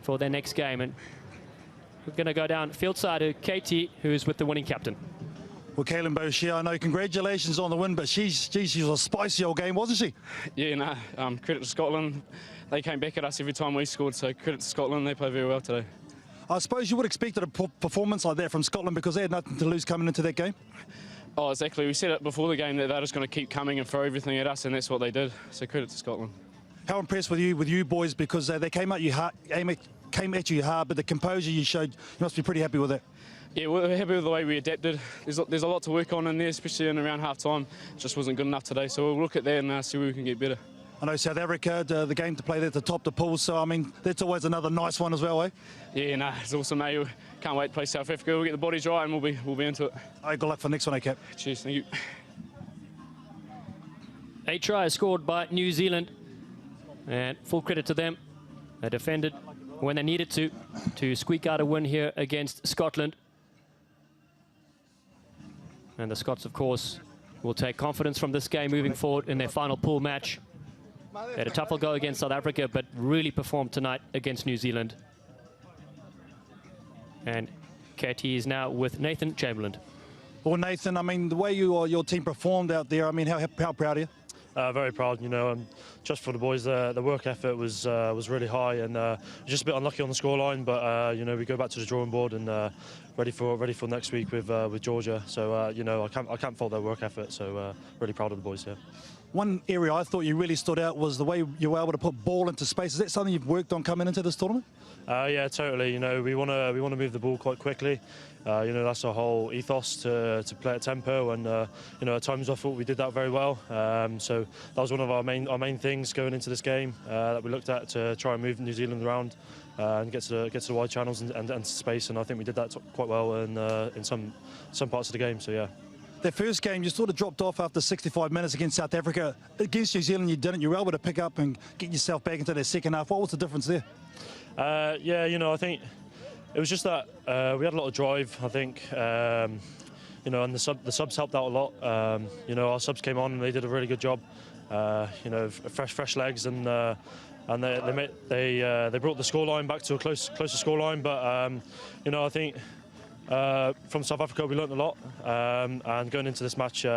for their next game. And we're going to go down field side to Katie, who's with the winning captain. Well, Kaylin Boshier, I know, congratulations on the win, but she was a spicy old game, wasn't she? Yeah, no, credit to Scotland. They came back at us every time we scored, so credit to Scotland. They played very well today. I suppose you would have expected a performance like that from Scotland because they had nothing to lose coming into that game. Oh, exactly. We said it before the game that they're just going to keep coming and throw everything at us, and that's what they did. So credit to Scotland. How impressed with you boys, because they came at you hard, but the composure you showed, you must be pretty happy with it. Yeah, we're happy with the way we adapted. There's a lot to work on in there, especially in around half-time. Just wasn't good enough today, so we'll look at that and see where we can get better. I know South Africa, the game to play there to top the pool, so I mean, that's always another nice one as well, eh? Yeah, no, it's awesome, mate. Can't wait to play South Africa. We'll get the bodies right and we'll be into it. Hey, good luck for the next one, eh, Cap? Cheers, thank you. 8 tries scored by New Zealand, and full credit to them. They defended when they needed to squeak out a win here against Scotland. And the Scots, of course, will take confidence from this game moving forward in their final pool match. They had a tough go against South Africa, but really performed tonight against New Zealand. And KT is now with Nathan Chamberlain. Well, Nathan, I mean, the way your team performed out there, I mean, how proud are you? Very proud, you know, just for the boys. The work effort was really high, and just a bit unlucky on the scoreline. But you know, we go back to the drawing board and ready for next week with Georgia. So you know, I can't fault their work effort. So really proud of the boys here. One area I thought you really stood out was the way you were able to put ball into space. Is that something you've worked on coming into this tournament? Yeah, totally. You know, we want to move the ball quite quickly. You know, that's our whole ethos to play at tempo, and you know, at times I thought we did that very well. So that was one of our main things going into this game that we looked at to try and move New Zealand around and get to the wide channels and space. And I think we did that quite well in some parts of the game. So yeah. The first game, you sort of dropped off after 65 minutes against South Africa. Against New Zealand, you didn't. You were able to pick up and get yourself back into the second half. What was the difference there? Yeah, you know, I think it was just that we had a lot of drive, I think. You know, and the subs helped out a lot. You know, our subs came on and they did a really good job. You know, fresh legs, and they brought the scoreline back to a closer scoreline. But you know, I think from South Africa we learnt a lot, and going into this match, you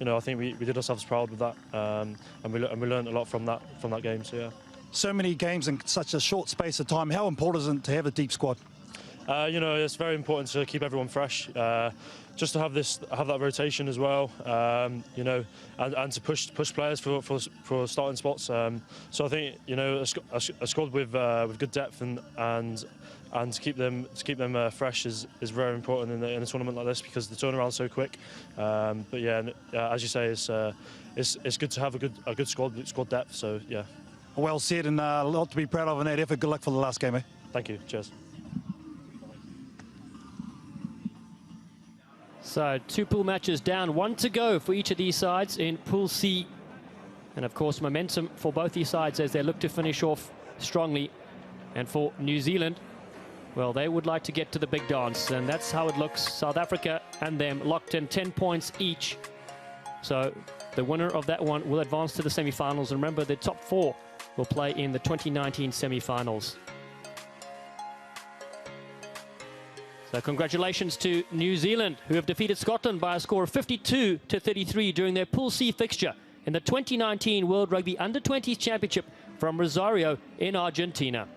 know, I think we did ourselves proud with that, and we learnt a lot from that game. So yeah. So many games in such a short space of time. How important is it to have a deep squad? You know, it's very important to keep everyone fresh. Just to have that rotation as well. You know, and to push players for starting spots. So I think, you know, a squad with good depth and to keep them fresh is very important in a tournament like this, because the turnaround's so quick. But yeah, as you say, it's good to have a good squad depth. So yeah. Well said, and a lot to be proud of in that effort. Good luck for the last game, eh? Thank you. Cheers. So 2 pool matches down, 1 to go for each of these sides in Pool C. And of course, momentum for both these sides as they look to finish off strongly. And for New Zealand, well, they would like to get to the big dance, and that's how it looks. South Africa and them locked in 10 points each. So the winner of that one will advance to the semi-finals. And remember, the top 4 will play in the 2019 semi-finals. So congratulations to New Zealand, who have defeated Scotland by a score of 52-33 during their Pool C fixture in the 2019 World Rugby Under-20s Championship from Rosario in Argentina.